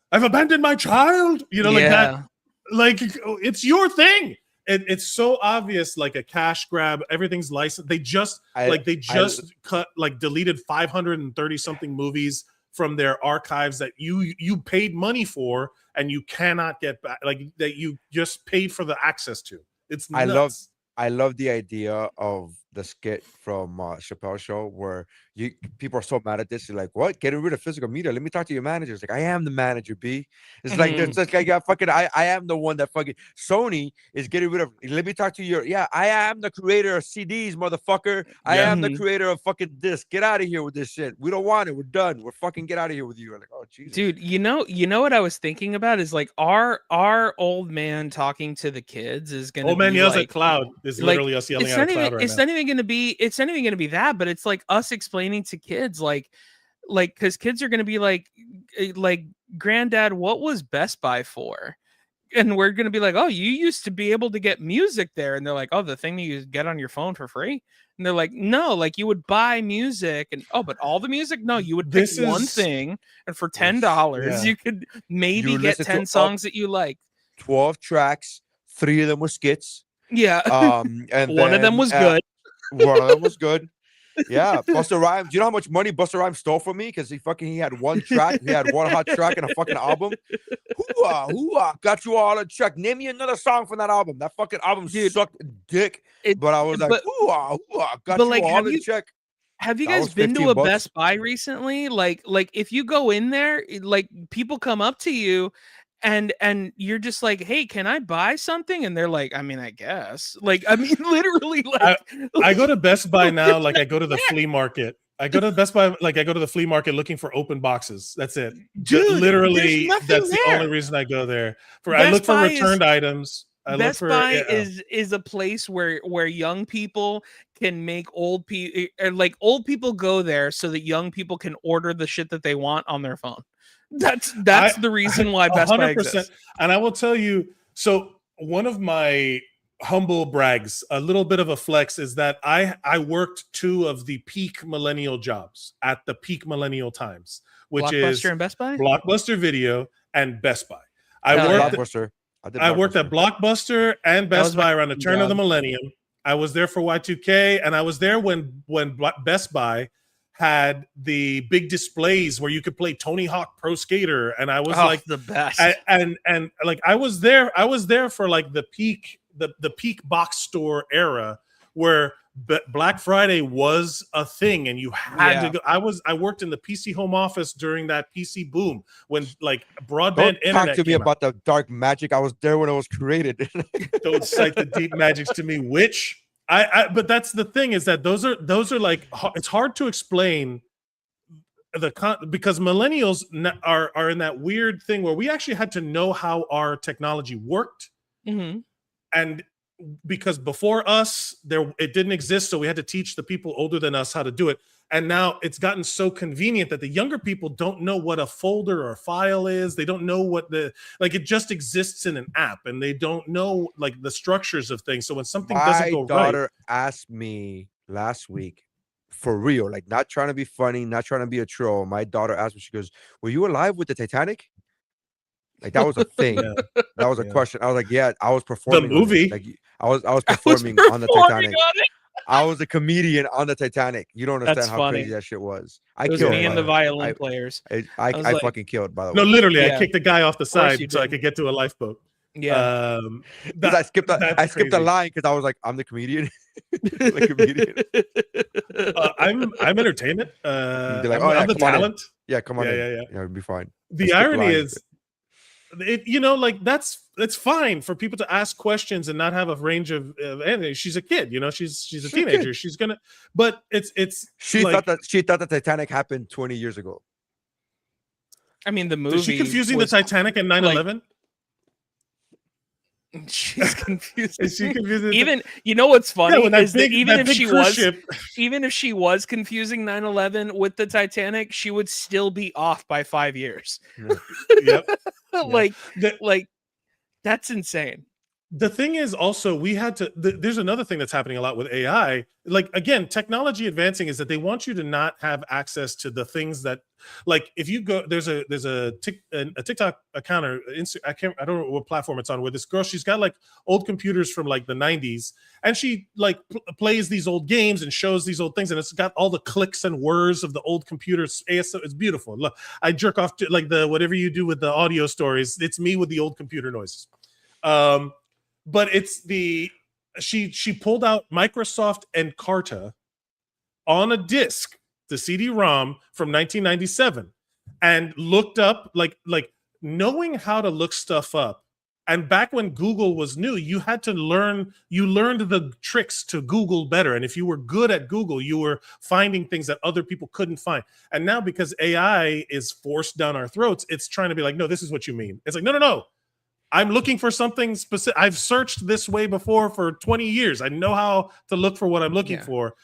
I've abandoned my child, like that. Like it's your thing. It's so obvious, like a cash grab. Everything's licensed. They just deleted 530 something movies from their archives that you paid money for and you cannot get back. Like that you just paid for the access to. It's nuts. I love the idea of the skit from Chappelle's show where people are so mad at this. They're like, "What? Getting rid of physical media? Let me talk to your manager." It's like, "I am the manager, B." It's like there's just like I am the one that fucking Sony is getting rid of. Let me talk to your I am the creator of CDs, motherfucker. I am the creator of fucking disc. Get out of here with this shit. We don't want it. We're done. We're fucking get out of here with you. I'm like, oh Jesus, dude. You know what I was thinking about is like our old man talking to the kids is gonna. Old man be yells like, at cloud. It's literally us yelling at a cloud right now. It's not even gonna be that, but it's like us explaining to kids, like because kids are gonna be like, Granddad, what was Best Buy for? And we're gonna be like, oh, you used to be able to get music there, and they're like, oh, the thing that you get on your phone for free. And they're like, no, like you would buy music, and but all the music, no, you would pick one thing, and for $10, you could maybe get 10 songs that you like. 12 tracks, 3 of them were skits. Yeah. And one of them was good. One of them was good. Yeah. Busta Rhymes. Do you know how much money Busta Rhymes stole from me? Because he had one track. He had one hot track and a fucking album. Hoo-ah, got you all on track. Name me another song from that album. That fucking album sucked dick. But I was like, hoo-ah, got you all on check. Have you guys been to a Best Buy recently? Like if you go in there, like people come up to you and you're just like, hey, can I buy something? And they're like, I mean, I guess. Like, I mean, literally, like I go to Best Buy now, like I go to the flea market. I go to Best Buy, like I go to the flea market looking for open boxes. That's it. Dude, literally, that's the only reason I go there. I look for returned items. Best Buy is a place where young people can make old people go there so that young people can order the shit that they want on their phone. That's the reason why Best Buy exists. And I will tell you, so one of my humble brags, a little bit of a flex, is that I worked 2 of the peak millennial jobs at the peak millennial times, which is Blockbuster and Best Buy, Blockbuster Video and Best Buy. Oh, yeah. Blockbuster. I worked at Blockbuster and Best Buy around the turn of the millennium. I was there for Y2K, and I was there when Best Buy had the big displays where you could play Tony Hawk Pro Skater, and I was like the best. And like I was there for like the peak box store era where Black Friday was a thing, and you had to go. I worked in the PC home office during that PC boom when like broadband internet. Don't talk to me about the dark magic. I was there when it was created. Don't cite the deep magics to me. Which but that's the thing, is that those are like, it's hard to explain because millennials are in that weird thing where we actually had to know how our technology worked, and because before us it didn't exist, so we had to teach the people older than us how to do it. And now it's gotten so convenient that the younger people don't know what a folder or a file is. They don't know what it just exists in an app, and they don't know like the structures of things. So when something doesn't go right, my daughter asked me last week, for real, like not trying to be funny, not trying to be a troll. My daughter asked me, she goes, "Were you alive with the Titanic?" Like that was a thing. That was a question. I was like, "Yeah, I was performing the movie." Like I was performing on the Titanic. I was a comedian on the Titanic. You don't understand how crazy that shit was. It was killed me and the violin players. I fucking killed, by the way. No, literally, I kicked the guy off the side so I could get to a lifeboat. Yeah, because I skipped the line because I was like, I'm the comedian. I'm entertainment. Like, I'm the talent. Yeah, come on. Yeah. It'll be fine. The irony is, it's fine for people to ask questions and not have a range of anything. She's a kid, she's a teenager. She's gonna, but she thought the Titanic happened 20 years ago. I mean, the movie. Is she confusing the Titanic and 9/11? She's confused. Is she confusing? Even what's funny is that even if she was confusing 9/11 with the Titanic, she would still be off by 5 years. Yep. Like that's insane. The thing is also there's another thing that's happening a lot with AI. Like, again, technology advancing is that they want you to not have access to the things that, like, if you go, there's a TikTok account or I don't know what platform it's on, where this girl, she's got like old computers from like the 90s, and she like plays these old games and shows these old things, and it's got all the clicks and whirs of the old computers. It's beautiful. Look, I jerk off to like the whatever you do with the audio stories. It's me with the old computer noises. But it's she pulled out Microsoft Encarta on a disc, the CD-ROM from 1997, and looked up like knowing how to look stuff up. And back when Google was new, you learned the tricks to Google better. And if you were good at Google, you were finding things that other people couldn't find. And now, because AI is forced down our throats, it's trying to be like, no, this is what you mean. It's like, no. I'm looking for something specific. I've searched this way before for 20 years. I know how to look for what I'm looking for.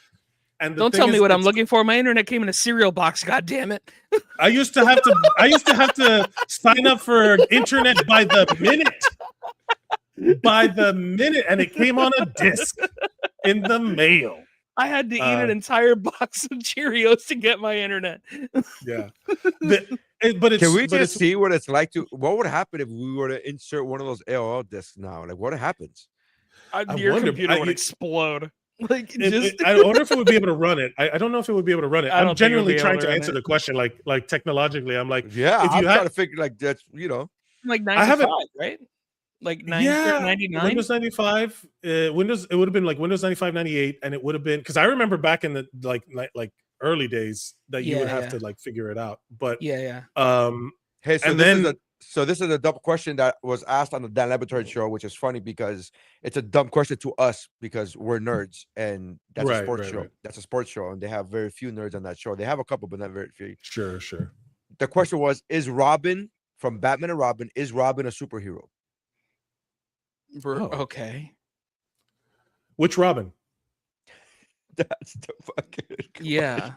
And don't tell me what I'm looking for. My internet came in a cereal box. God damn it! I used to have to sign up for internet by the minute, and it came on a disc in the mail. I had to eat an entire box of Cheerios to get my internet. Yeah. Can we just see what it's like what would happen if we were to insert one of those AOL discs now? Like, what happens? Your computer would explode. Like, I wonder if it would be able to run it. I don't know if it would be able to run it. I'm genuinely trying to answer the question, like technologically. I'm like, I'm trying to figure, like, that's, like 95, right? Like 99? Windows 95, it would have been like Windows 95, 98, and it would have been, because I remember back in the like early days that you would have to like figure it out. But hey, so this is a dumb question that was asked on the Dan Laboratory show, which is funny because it's a dumb question to us because we're nerds, and that's a sports show. Right. That's a sports show, and they have very few nerds on that show. They have a couple, but not very few. Sure. The question was, is Robin from Batman and Robin, is Robin a superhero? Okay. Which Robin? That's the fucking question.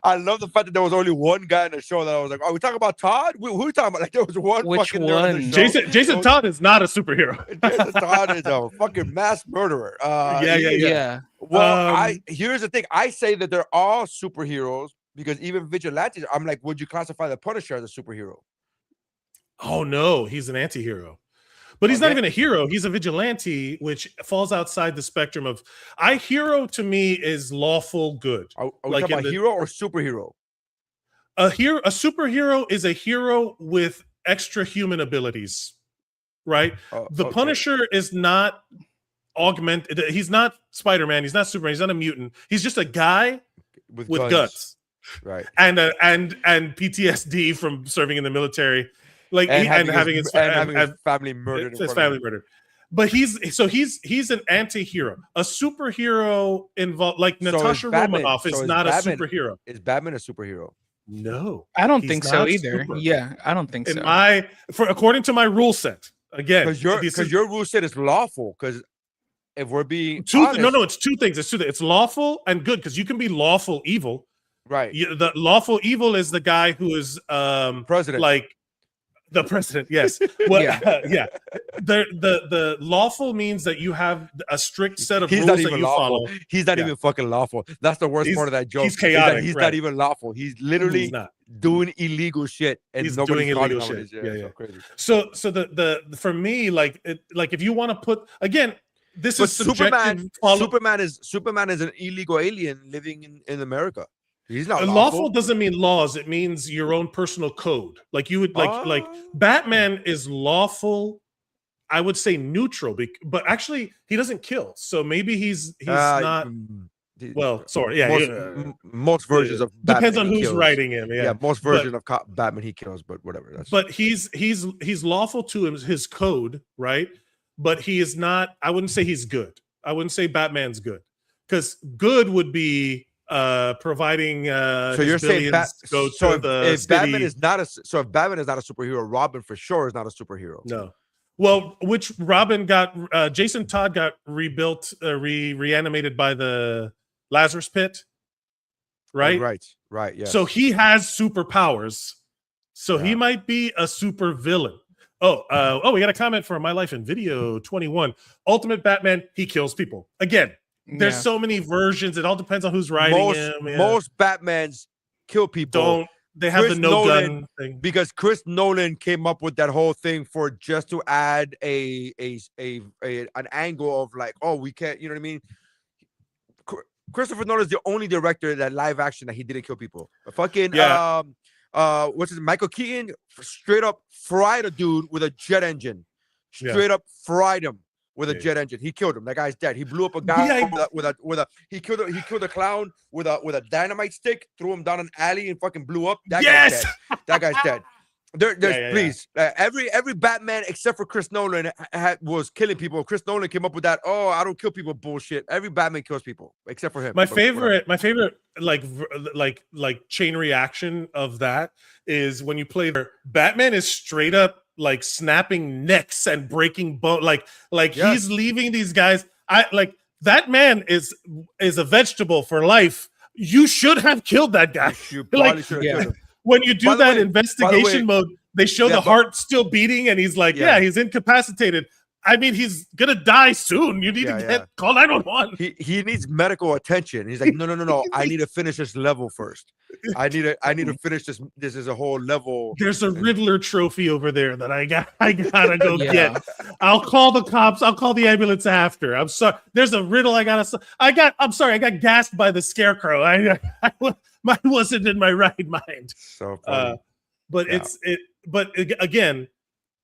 I love the fact that there was only one guy in the show that I was like, "Are we talking about Todd? Who are we talking about?" Like, there was one. Which one? Jason Todd is not a superhero. Jason Todd is a fucking mass murderer. Yeah. Well, here's the thing. I say that they're all superheroes because even vigilantes. I'm like, would you classify the Punisher as a superhero? Oh no, he's an anti-hero. But he's not even a hero. He's a vigilante, which falls outside the spectrum of hero to me is lawful good. Are we talking about hero or superhero? A superhero is a hero with extra human abilities, right? The Punisher is not augmented. He's not Spider-Man. He's not Superman. He's not a mutant. He's just a guy with guts. Right. And PTSD from serving in the military. Like having his family murdered. His family murdered. But he's an anti-hero. A superhero involved, like Natasha Romanoff is not a superhero. Is Batman a superhero? No, I don't think so either. Yeah, I don't think so. According to my rule set, again, because your rule set is lawful. Because if we're being honest, it's two things. It's lawful and good, because you can be lawful evil. Right. The lawful evil is the guy who is president. Like the president, yes. Well, yeah. The lawful means that you have a strict set of rules that you follow. He's not even fucking lawful. That's the worst part of that joke. He's chaotic. He's not even lawful. He's literally doing illegal shit, and he's doing illegal shit. Yeah. So the for me, like if you want to put again, this is subjective. Superman is an illegal alien living in America. He's not lawful. Doesn't mean laws. It means your own personal code. Like you would like Batman is lawful. I would say neutral, but actually he doesn't kill. So maybe he's not. Well, sorry. Yeah, most versions of Batman depends on who's writing him. Yeah, most versions of Batman he kills, but whatever. But he's lawful to his code, right? But he is not. I wouldn't say he's good. I wouldn't say Batman's good, because good would be providing so you're saying if Batman is not a superhero, Robin for sure is not a superhero. No. Well, which Robin got Jason Todd got rebuilt, reanimated by the Lazarus Pit, right? Right, yeah. So he has superpowers. So he might be a super villain. We got a comment from My Life in Video 21. Ultimate Batman, he kills people. Again, there's so many versions. It all depends on who's writing him. Yeah. Most Batmans kill people. They have the gun thing. Because Chris Nolan came up with that whole thing for just to add an angle of like, we can't, you know what I mean? Christopher Nolan is the only director that live action that he didn't kill people. Michael Keaton straight up fried a dude with a jet engine. Straight up fried him with a jet engine. He killed him. That guy's dead. He blew up a guy he killed a clown with a dynamite stick, threw him down an alley and fucking blew up. That guy's dead. That guy's dead. Please, every Batman except for Chris Nolan was killing people. Chris Nolan came up with that. I don't kill people bullshit. Every Batman kills people except for him. My favorite like chain reaction of that is when you play Batman is straight up like snapping necks and breaking bone. He's leaving these guys. That man is a vegetable for life. You should have killed that guy. You probably should have killed him. When you do that investigation mode, they show the heart still beating, and he's like, he's incapacitated. I mean, he's gonna die soon. You need to call 911. He needs medical attention. He's like, no. I need to finish this level first. I need to finish this. This is a whole level. There's a Riddler trophy over there that I gotta go get. I'll call the cops. I'll call the ambulance after. I'm sorry. There's a riddle I'm sorry. I got gassed by the Scarecrow. I wasn't in my right mind. So funny. But again,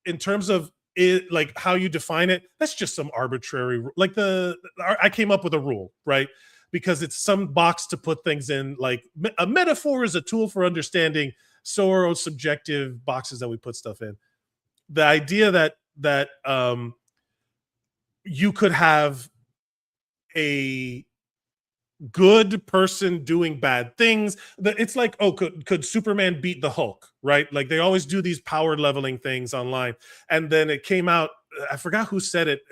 in terms of it, like how you define it, that's just some arbitrary. Like I came up with a rule, right? Because it's some box to put things in. Like a metaphor is a tool for understanding. So are subjective boxes that we put stuff in. The idea that you could have a good person doing bad things. It's like, could Superman beat the Hulk, right? Like they always do these power leveling things online. And then it came out, I forgot who said it.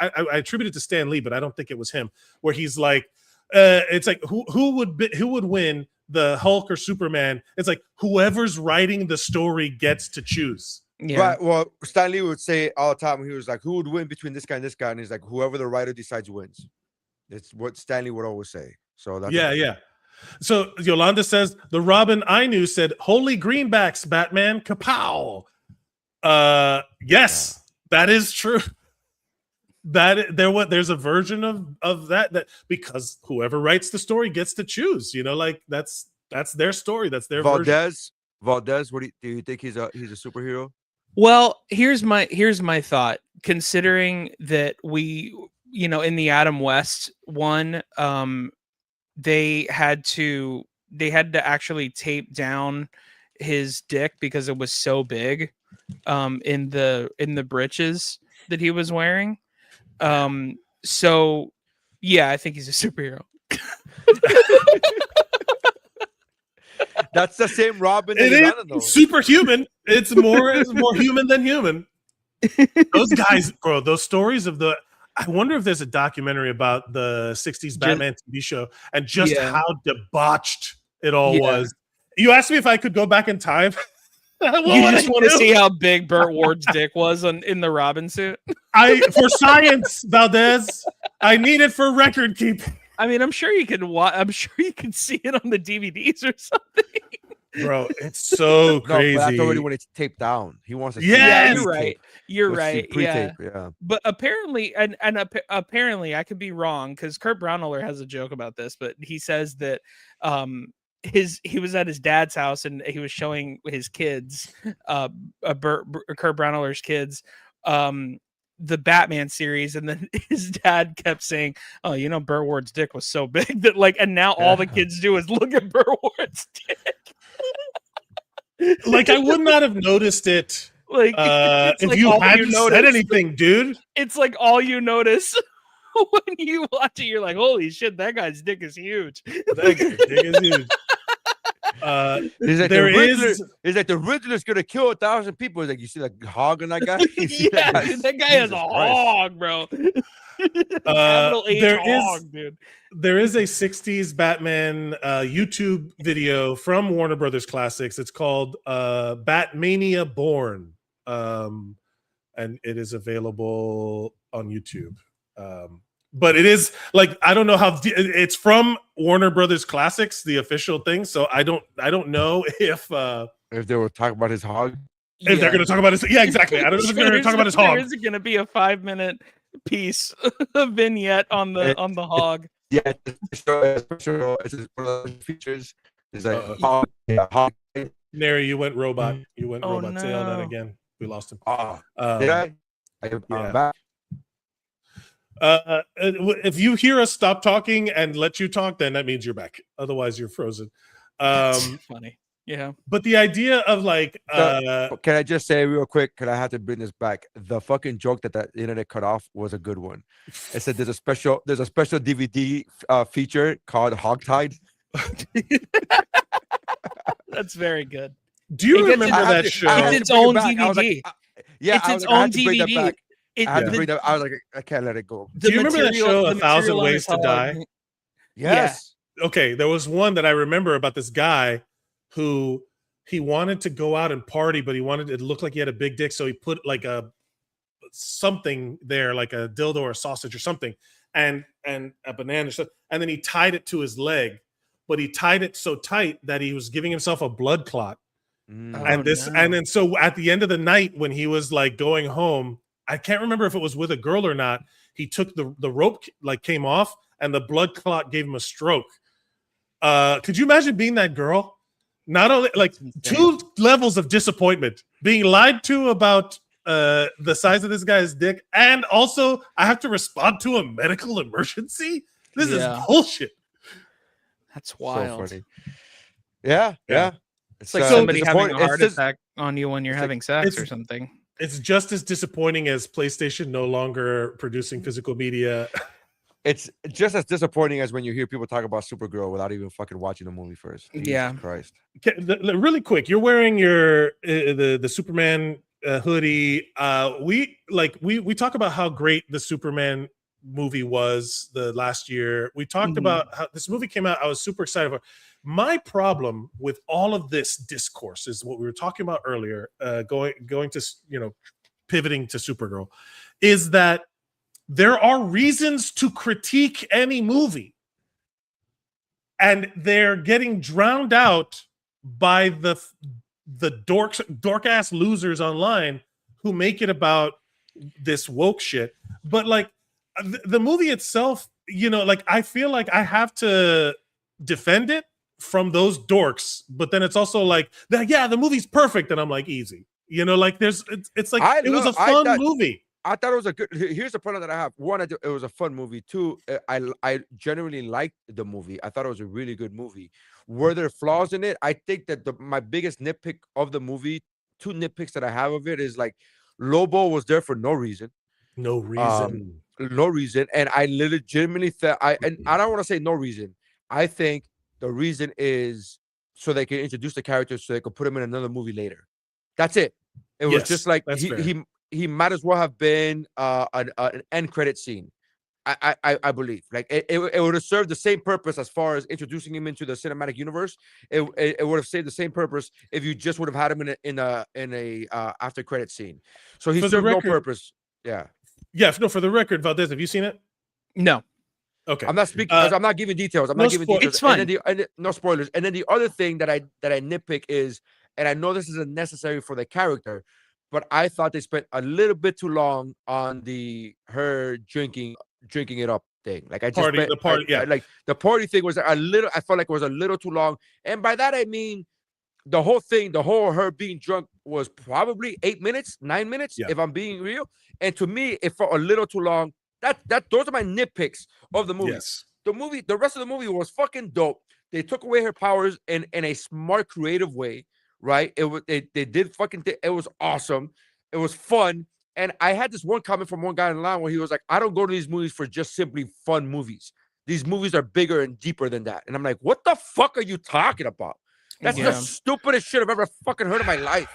I attribute it to Stan Lee, but I don't think it was him, where he's like, it's like who would win, the Hulk or Superman? It's like whoever's writing the story gets to choose. Yeah. Right. Well, Stan Lee would say all the time, he was like, who would win between this guy and this guy? And he's like, whoever the writer decides wins. It's what Stanley would always say. So that's So Yolanda says the Robin I knew said, "Holy greenbacks, Batman, kapow!" Yes, that is true. There's a version of that because whoever writes the story gets to choose. You know, like that's their story. That's their version. Valdes, what do you think he's a superhero? Well, here's my thought. Considering that we, in the Adam West one, they had to actually tape down his dick because it was so big, in the breeches that he was wearing. So yeah, I think he's a superhero. That's the same Robin. It is superhuman. It's more human than human. Those guys, bro. Those stories of the. I wonder if there's a documentary about the '60s Batman TV show and just how debauched it all was. You asked me if I could go back in time. You just want to see how big Burt Ward's dick was in the Robin suit? For science, Valdes. I need it for record keeping. I mean, I'm sure you can see it on the DVDs or something. Bro, it's so crazy. No, but that's already when it's taped down. He wants to. Yeah, you're right. You're right. Yeah. But apparently, apparently, I could be wrong because Kurt Braunohler has a joke about this. But he says that he was at his dad's house and he was showing his kids, Kurt Braunohler's kids, the Batman series, and then his dad kept saying, "Oh, Burt Ward's dick was so big that and now all the kids do is look at Burt Ward's dick." Like I would not have noticed it. If you hadn't said anything, dude. It's like all you notice when you watch it. You're like, "Holy shit, that guy's dick is huge." That guy's dick is huge. It's like the Riddler's gonna kill 1,000 people. It's like you see that hog on that guy. That guy is a hog, bro. There is a '60s Batman YouTube video from Warner Brothers Classics. It's called Batmania Born, and it is available on YouTube. But it is I don't know how it's from Warner Brothers Classics, the official thing. So I don't know if they were talking about his hog. If they're going to talk about his, exactly. I don't know if they're going to talk about his hog. There is going to be a 5-minute piece, a vignette on the hog. Yeah, it's one of those features. It's like hog. Neri, you went robot. You went Oh, robot. no. Say all that again. We lost him. Did I? I'm back. If you hear us stop talking and let you talk, then that means you're back. Otherwise, you're frozen. That's funny. Yeah. But the idea of can I just say real quick? Because I have to bring this back. The fucking joke that the internet cut off was a good one. It said there's a special DVD feature called Hogtied. That's very good. Do you remember that show? It's its own DVD. It's its own DVD. I had to bring that. I was like, I can't let it go. Do you remember that show, 1,000 Ways to Die? Yes. Yeah. Okay, there was one that I remember about this guy who he wanted to go out and party, but he wanted it to look like he had a big dick, so he put something there, like a dildo or a sausage or something, and a banana or something, and then he tied it to his leg, but he tied it so tight that he was giving himself a blood clot. And then so at the end of the night when he was going home, I can't remember if it was with a girl or not, he took the rope came off and the blood clot gave him a stroke. Could you imagine being that girl? Not only 2 levels of disappointment, being lied to about the size of this guy's dick, and also I have to respond to a medical emergency. This is bullshit. That's wild. So funny. Yeah. It's like somebody having a heart attack on you when you're having sex or something. It's just as disappointing as PlayStation no longer producing physical media. It's just as disappointing as when you hear people talk about Supergirl without even fucking watching the movie first. Jesus Christ. Really quick, you're wearing your the Superman hoodie. We talk about how great the Superman movie was the last year. We talked about how this movie came out. I was super excited about. My problem with all of this discourse is what we were talking about earlier, going to pivoting to Supergirl, is that there are reasons to critique any movie, and they're getting drowned out by the dork ass losers online who make it about this woke shit. But like the movie itself, you know, like I feel like I have to defend it from those dorks, but then it's also like, yeah, the movie's perfect, and I'm like, easy. You know, like it's like it was a fun movie. I thought it was a good. Here's the problem that I have. One, it was a fun movie. Two, I generally liked the movie. I thought it was a really good movie. Were there flaws in it? I think that my biggest nitpick of the movie, two nitpicks that I have of it, is like Lobo was there for no reason. No reason. No reason. And I legitimately thought I don't want to say no reason. I think the reason is so they can introduce the characters so they could put him in another movie later. That's it. It was just like he might as well have been an end credit scene. I believe like it would have served the same purpose as far as introducing him into the cinematic universe. It would have saved the same purpose if you just would have had him in a after credit scene. So he served no purpose. Yeah. No, for the record, Valdes, have you seen it? No. Okay. I'm not speaking because I'm not giving details. I'm not giving details. It's fine. No spoilers. And then the other thing that I nitpick is, and I know this isn't necessary for the character, but I thought they spent a little bit too long on her drinking it up thing. Like I just the party, like the party thing was a little. I felt like it was a little too long, and by that I mean the whole thing, her being drunk was probably 8 minutes, 9 minutes, if I'm being real. And to me, it felt a little too long. Those are my nitpicks of the movie. Yes. The rest of the movie was fucking dope. They took away her powers in a smart, creative way, right? They did fucking. It was awesome. It was fun. And I had this one comment from one guy in line where he was like, "I don't go to these movies for just simply fun movies. These movies are bigger and deeper than that." And I'm like, "What the fuck are you talking about? That's the stupidest shit I've ever fucking heard in my life."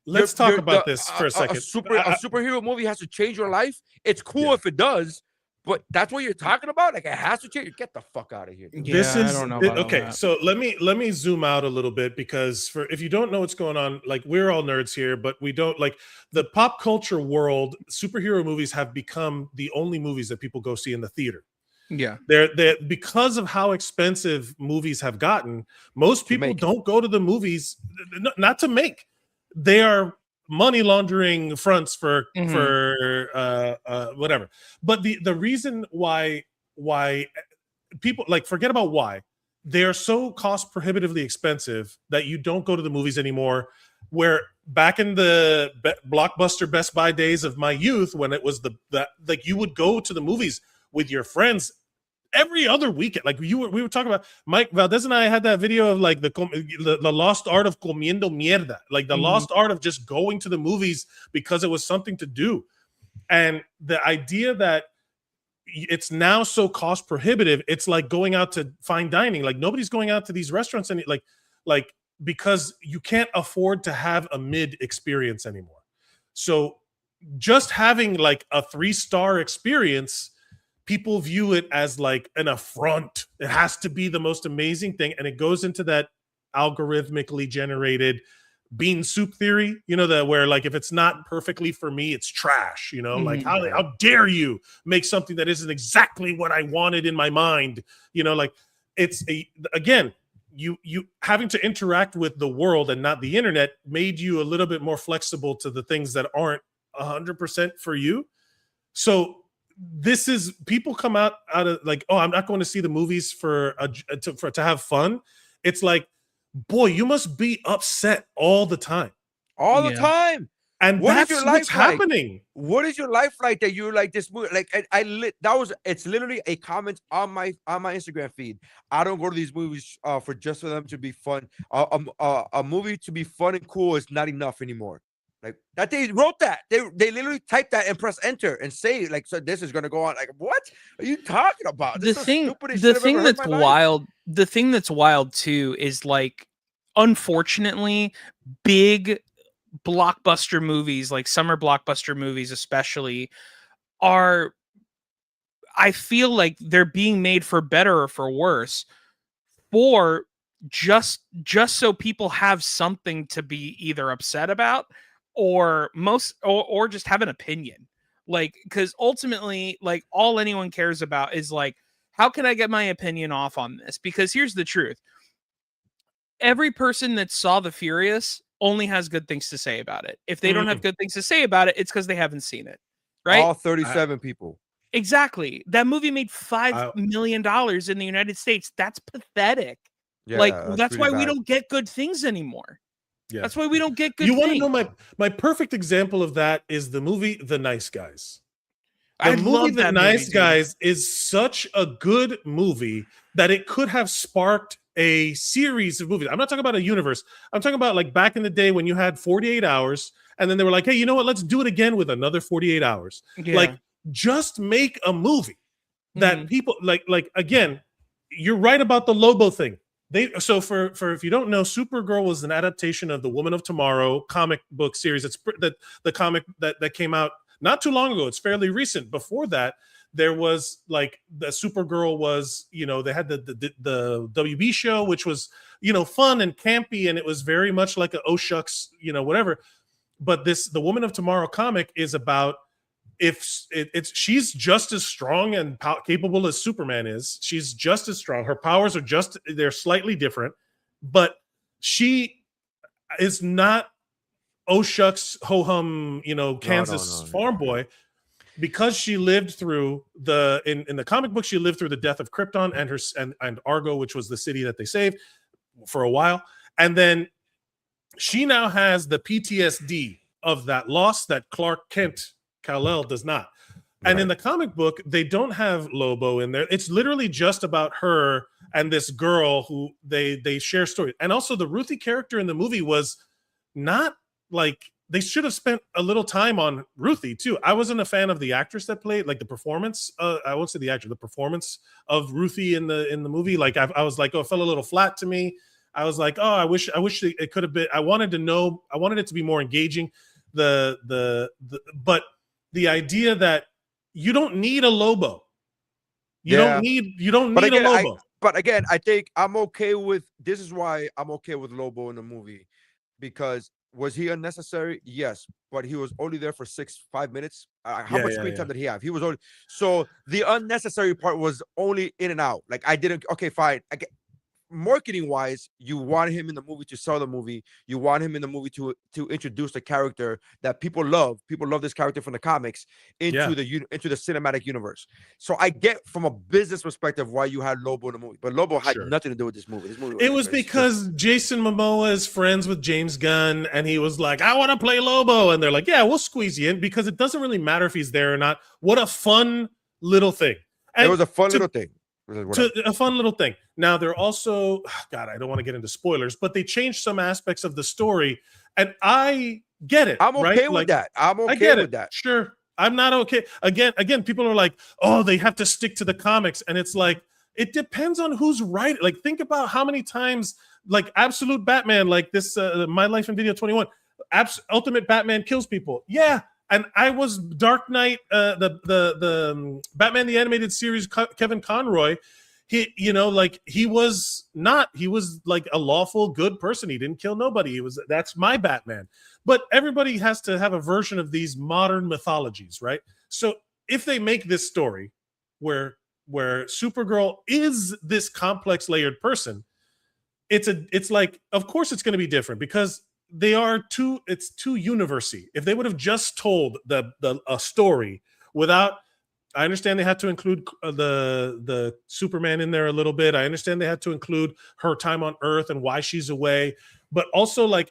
Let's talk about this for a second. A superhero movie has to change your life. It's cool if it does, but that's what you're talking about. Like it has to change. Get the fuck out of here. I don't know okay. So let me zoom out a little bit, because if you don't know what's going on, like we're all nerds here, but we don't like the pop culture world. Superhero movies have become the only movies that people go see in the theater. Yeah, they're because of how expensive movies have gotten. Most people don't go to the movies not to make. They are money laundering fronts for whatever. But the reason why people like forget about why they are so cost prohibitively expensive that you don't go to the movies anymore. Where back in the Blockbuster Best Buy days of my youth, when it was like you would go to the movies with your friends every other weekend. Like we were talking about, Mike Valdes and I had that video of like the lost art of comiendo mierda, like the lost art of just going to the movies because it was something to do. And the idea that it's now so cost prohibitive, it's like going out to fine dining. Like nobody's going out to these restaurants and like because you can't afford to have a mid experience anymore. So just having like a 3-star experience, people view it as like an affront. It has to be the most amazing thing. And it goes into that algorithmically generated bean soup theory, you know, where like, if it's not perfectly for me, it's trash, you know, like how dare you make something that isn't exactly what I wanted in my mind, you know, like again, you having to interact with the world and not the internet made you a little bit more flexible to the things that aren't 100% for you. So this is people come out of like, oh, I'm not going to see the movies to have fun. It's like, boy, you must be upset all the time. All the time. And that's what's happening. What is your life like that you're like this movie? Like it's literally a comment on my Instagram feed. I don't go to these movies for them to be fun. A movie to be fun and cool is not enough anymore. Like that they wrote that. They literally typed that and press enter and say like, so this is gonna go on. Like, what are you talking about? The thing that's wild, the thing that's wild too is like, unfortunately, big blockbuster movies, like summer blockbuster movies especially, I feel like they're being made for better or for worse, for just so people have something to be either upset about or just have an opinion. Like, because ultimately, like, all anyone cares about is like, how can I get my opinion off on this? Because here's the truth. Every person that saw The Furious only has good things to say about it. If they don't have good things to say about it, it's because they haven't seen it. Right? All 37 people. Exactly. That movie made $5 million in the United States. That's pathetic. Yeah, like that's that's why really we bad. don't get good things anymore. Yeah. That's why we don't get good You things. want to know my perfect example of that is the movie The Nice Guys. The I movie love The that Nice movie, Guys is such a good movie that it could have sparked a series of movies. I'm not talking about a universe. I'm talking about like back in the day when you had 48 hours and then they were like, hey, you know what? Let's do it again with another 48 hours. Yeah. Like, just make a movie that people like again, you're right about the Lobo thing. So for if you don't know, Supergirl was an adaptation of the Woman of Tomorrow comic book series. It's the comic that came out not too long ago. It's fairly recent. Before that, there was like the Supergirl was, they had the WB show, which was, fun and campy, and it was very much like a oh shucks, whatever. But the Woman of Tomorrow comic is about she's just as strong and capable as Superman is. She's just as strong. Her powers they're slightly different, but she is not oh shucks ho hum, Kansas farm boy, because she lived through in the comic book, she lived through the death of Krypton and Argo, which was the city that they saved for a while, and then she now has the PTSD of that loss that Clark Kent Kal-El does not. And in the comic book, they don't have Lobo in there. It's literally just about her and this girl who they share stories. And also the Ruthie character in the movie was not like, they should have spent a little time on Ruthie too. I wasn't a fan of the actress that played, like the performance. I won't say the actor, the performance of Ruthie in the movie. Like I was like, oh, it fell a little flat to me. I was like, oh, I wish it could have been. I wanted it to be more engaging. But the idea that you don't need a Lobo. You don't need a Lobo. But again, I think I'm okay with this. Is why I'm okay with Lobo in the movie, because was he unnecessary? Yes, but he was only there for 5 minutes. How much screen time did he have? He was only, so the unnecessary part was only in and out. Like I didn't. Okay, fine. Marketing wise, you want him in the movie to sell the movie. You want him in the movie to introduce the character that people love. People love this character from the comics into the cinematic universe. So I get from a business perspective why you had Lobo in the movie, but Lobo had nothing to do with this movie. It was because Jason Momoa is friends with James Gunn, and he was like, "I want to play Lobo," and they're like, "Yeah, we'll squeeze you in," because it doesn't really matter if he's there or not. What a fun little thing! And it was a fun little thing. A fun little thing. Now they're also, God, I don't want to get into spoilers, but they changed some aspects of the story, and I get it. I'm okay with that. I'm okay with that. Sure, I'm not okay. Again, people are like, oh, they have to stick to the comics, and it's like, it depends on who's writing. Like, think about how many times, like Absolute Batman, like this, My Life in Video 21, Ultimate Batman kills people. Yeah. And I was Dark Knight, the Batman the Animated Series, Kevin Conroy. He was like a lawful good person. He didn't kill nobody. That's my Batman. But everybody has to have a version of these modern mythologies, right? So if they make this story where Supergirl is this complex layered person, it's like, of course it's going to be different, because it's too university. If they would have just told a story without, I understand they had to include the Superman in there a little bit. I understand they had to include her time on Earth and why she's away, but also like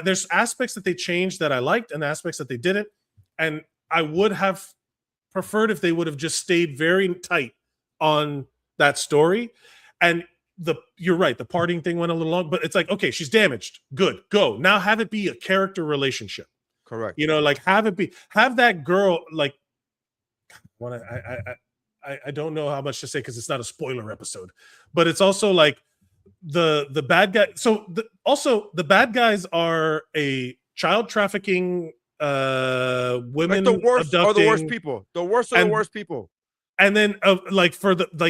there's aspects that they changed that I liked and aspects that they didn't, and I would have preferred if they would have just stayed very tight on that story. And you're right, the partying thing went a little long, but it's like, okay, she's damaged. Good, go. Now have it be a character relationship. Correct. Like have that girl, like, I don't know how much to say because it's not a spoiler episode, but it's also like the bad guy. So the bad guys are a child trafficking, women, like the worst abducting, are the worst people. The worst are the worst people. And then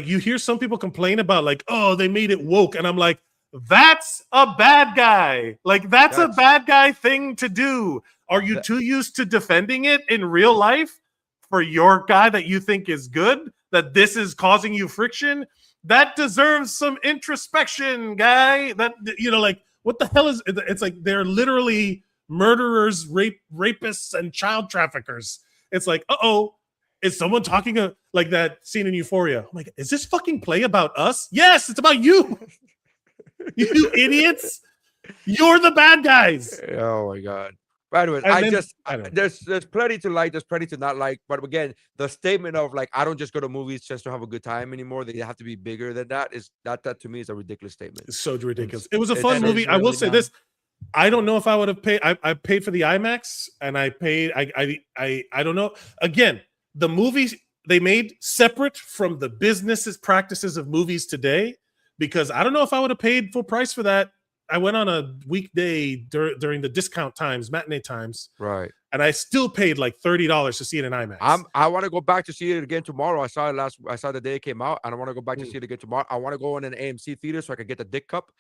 you hear some people complain about like, oh, they made it woke. And I'm like, that's a bad guy. Like that's a bad guy thing to do. Are you too used to defending it in real life for your guy that you think is good, that this is causing you friction? That deserves some introspection, guy. That, like, What the hell is? It's like they're literally murderers, rapists, and child traffickers. It's like, is someone talking like that scene in Euphoria? Oh my God, is this fucking play about us? Yes, it's about you. You idiots. You're the bad guys. Oh my God. By the way, there's plenty to like, there's plenty to not like. But again, the statement of like, I don't just go to movies just to have a good time anymore. They have to be bigger than that. Is that to me is a ridiculous statement. It's so ridiculous. It was a fun movie. I will say this. I don't know if I would have paid. I paid for the IMAX, and I paid. I don't know. Again, the movies they made separate from the business practices of movies today, because I don't know if I would have paid full price for that. I went on a weekday during the discount times, matinee times, right? And I still paid like $30 to see it in IMAX. I want to go back to see it again tomorrow. I saw the day it came out, and I want to go back to see it again tomorrow. I want to go in an AMC theater so I can get the dick cup.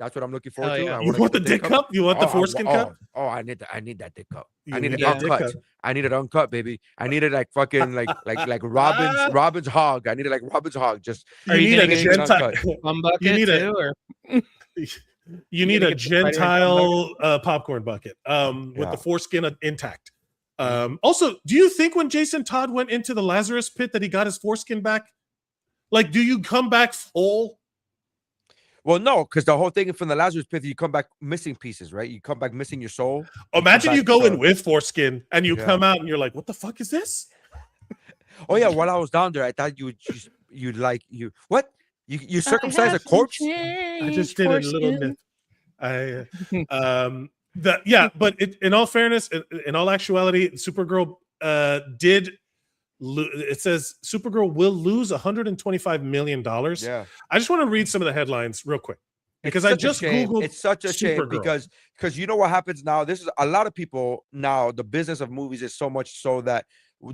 That's what I'm looking forward to. Yeah. You want the dick cup? You want the foreskin cup? Oh, I need that dick cup. I need it uncut. I need it uncut, baby. I need it like fucking like Robin's hog. I need it like Robin's hog. Just you need a Gentile. You need a Gentile popcorn bucket with the foreskin intact. Also, do you think when Jason Todd went into the Lazarus pit that he got his foreskin back? Like, do you come back full? Well, no, because the whole thing from the Lazarus pit, you come back missing pieces, right? You come back missing your soul. Imagine you go in with foreskin and you come out and you're like, what the fuck is this? Oh yeah, while I was down there, I thought you circumcised a corpse? I just did a little myth. But in all fairness, in all actuality, Supergirl did. It says Supergirl will lose $125 million. Yeah, I just want to read some of the headlines real quick because I just googled. It's such a shame because you know what happens now. This is a lot of people now. The business of movies is so much so that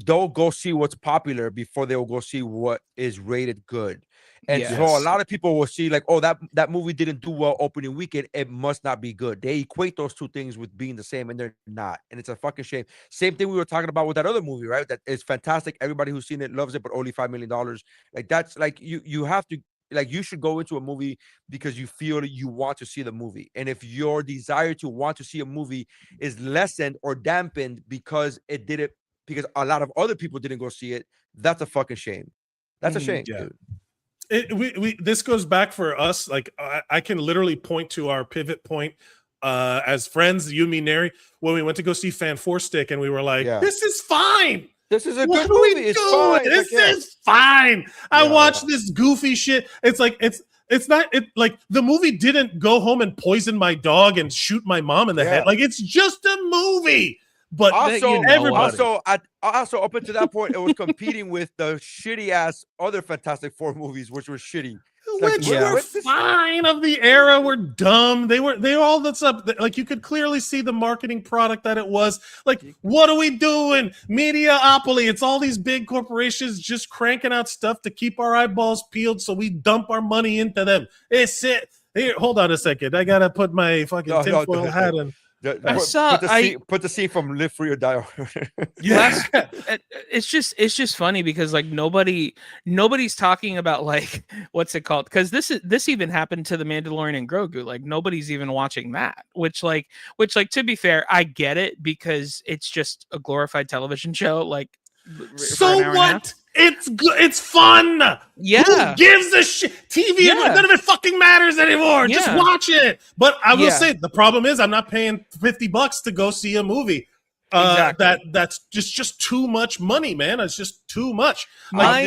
they'll go see what's popular before they'll go see what is rated good. And so a lot of people will see like, oh, that movie didn't do well opening weekend. It must not be good. They equate those two things with being the same, and they're not. And it's a fucking shame. Same thing we were talking about with that other movie, right? That is fantastic. Everybody who's seen it loves it, but only $5 million. Like that's like you have to like you should go into a movie because you feel you want to see the movie. And if your desire to want to see a movie is lessened or dampened because a lot of other people didn't go see it, that's a fucking shame. That's a shame, dude. This goes back for us. Like I can literally point to our pivot point as friends, you, me, Nery, when we went to go see Fan Four Stick, and we were like, "This is fine. This is a good movie. It's fine. This is fine." I watched this goofy shit. It's like it's not like the movie didn't go home and poison my dog and shoot my mom in the head. Like it's just a movie. But also up until that point, it was competing with the shitty ass other Fantastic Four movies, which were shitty. Which were fine of the era, were dumb. They all that's up. Like you could clearly see the marketing product that it was. Like, what are we doing? Mediaopoly. It's all these big corporations just cranking out stuff to keep our eyeballs peeled, so we dump our money into them. It's it. Here, hold on a second. I gotta put my fucking tinfoil hat on. Put the scene from Live Free or Die. It's just funny because like nobody's talking about like what's it called, because this even happened to the Mandalorian and Grogu. Like nobody's even watching that, which to be fair, I get it because it's just a glorified television show. Like so what? It's good. It's fun. Yeah. Who gives a shit? TV, none of it fucking matters anymore. Just watch it. But I will say the problem is I'm not paying $50 to go see a movie. That's just too much money, man. It's just too much. My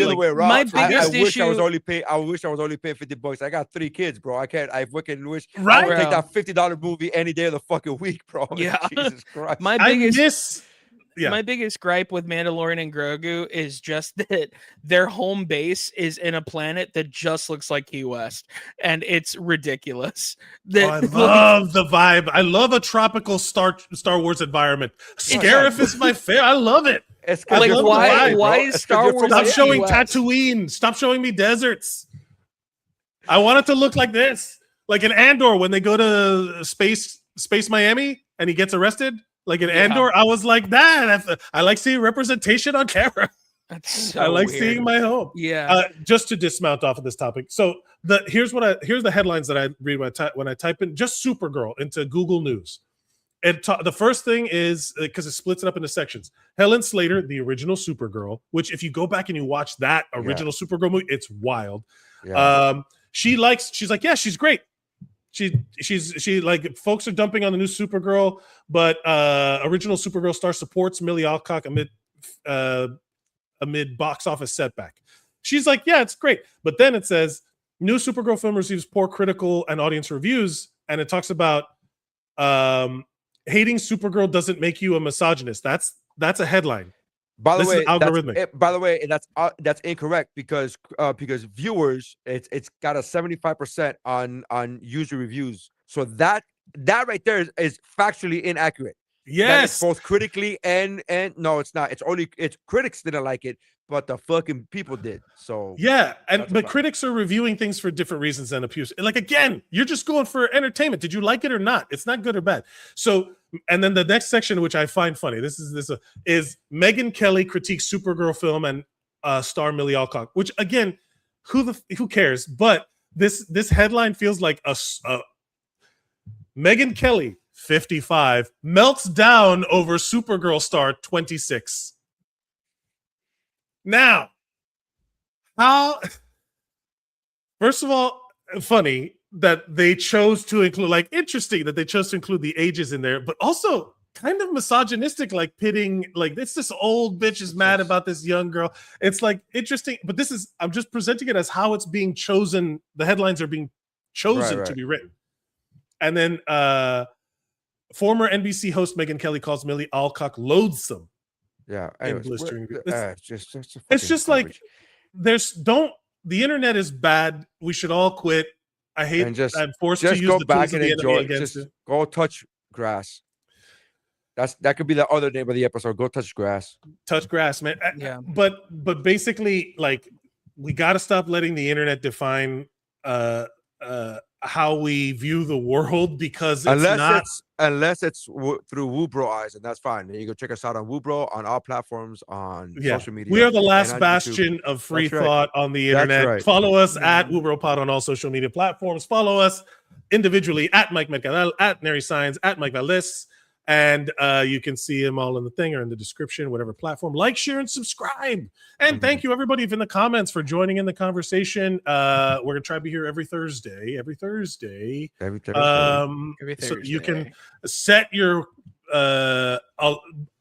biggest issue. I wish I was only paying $50. I got 3 kids, bro. I can't. I fucking wish. Right. I would take that $50 movie any day of the fucking week, bro. Yeah. Jesus Christ. My biggest gripe with Mandalorian and Grogu is just that their home base is in a planet that just looks like Key West, and it's ridiculous. I love the vibe. I love a tropical Star Wars environment. Scarif is my favorite. I love it. Why is Star Wars? Stop showing Tatooine. Stop showing me deserts. I want it to look like this, like in Andor when they go to Space Miami and he gets arrested. Like in Andor, I was like that. I like seeing representation on camera. That's so I like weird. seeing my home. Yeah. Just to dismount off of this topic. So here's the headlines that I read when I type in just Supergirl into Google News. The first thing is because it splits it up into sections. Helen Slater, the original Supergirl, which if you go back and you watch that original Supergirl movie, it's wild. Yeah. She's like, yeah, she's great. She like folks are dumping on the new Supergirl, but original Supergirl star supports Millie Alcock amid box office setback. She's like, yeah, it's great. But then it says new Supergirl film receives poor critical and audience reviews, and it talks about hating Supergirl doesn't make you a misogynist. That's a headline. By the way, algorithmic. That's incorrect because viewers, it's got a 75% on user reviews. So that right there is factually inaccurate. Yes, both critically and no, it's not. It's critics didn't like it, but the fucking people did. So yeah, but critics are reviewing things for different reasons than abuse. Like again, you're just going for entertainment. Did you like it or not? It's not good or bad. So, and then the next section, which I find funny, this is Megyn Kelly critiques Supergirl film and star Millie Alcock. Which again, who cares? But this headline feels like a Megyn Kelly, 55, melts down over Supergirl star 26. Now, first of all, funny that they chose to include, interesting that they chose to include the ages in there, but also kind of misogynistic, like pitting, like it's this old bitch is mad about this young girl. It's like interesting, but I'm just presenting it as how it's being chosen. The headlines are being chosen to be written. And then former NBC host Megyn Kelly calls Millie Alcock loathsome. Yeah, blistering. It's just like the internet is bad. We should all quit. I hate. I'm forced to use go the back tools and of the enjoy. enemy against Just it. go touch grass. That could be the other name of the episode. Go touch grass. Touch grass, man. Yeah. But basically, like, we got to stop letting the internet define how we view the world, because unless it's through WUBro eyes, and that's fine. You can check us out on WUBro on all platforms on social media. We are the last bastion of free thought on the internet. Follow us at wubropod on all social media platforms. Follow us individually at Mike Mercadal, at Nery Saenz, at Mike Valdes. And you can see them all in the thing or in the description, whatever platform. Like, share, and subscribe. And thank you, everybody, in the comments for joining in the conversation. We're going to try to be here every Thursday. So you can set your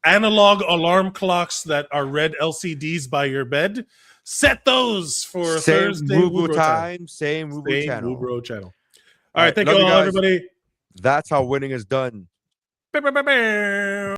analog alarm clocks that are red LCDs by your bed. Set those for Thursday. WUBro time. Same WUBro channel. All right. Thank you all, everybody. That's how winning is done.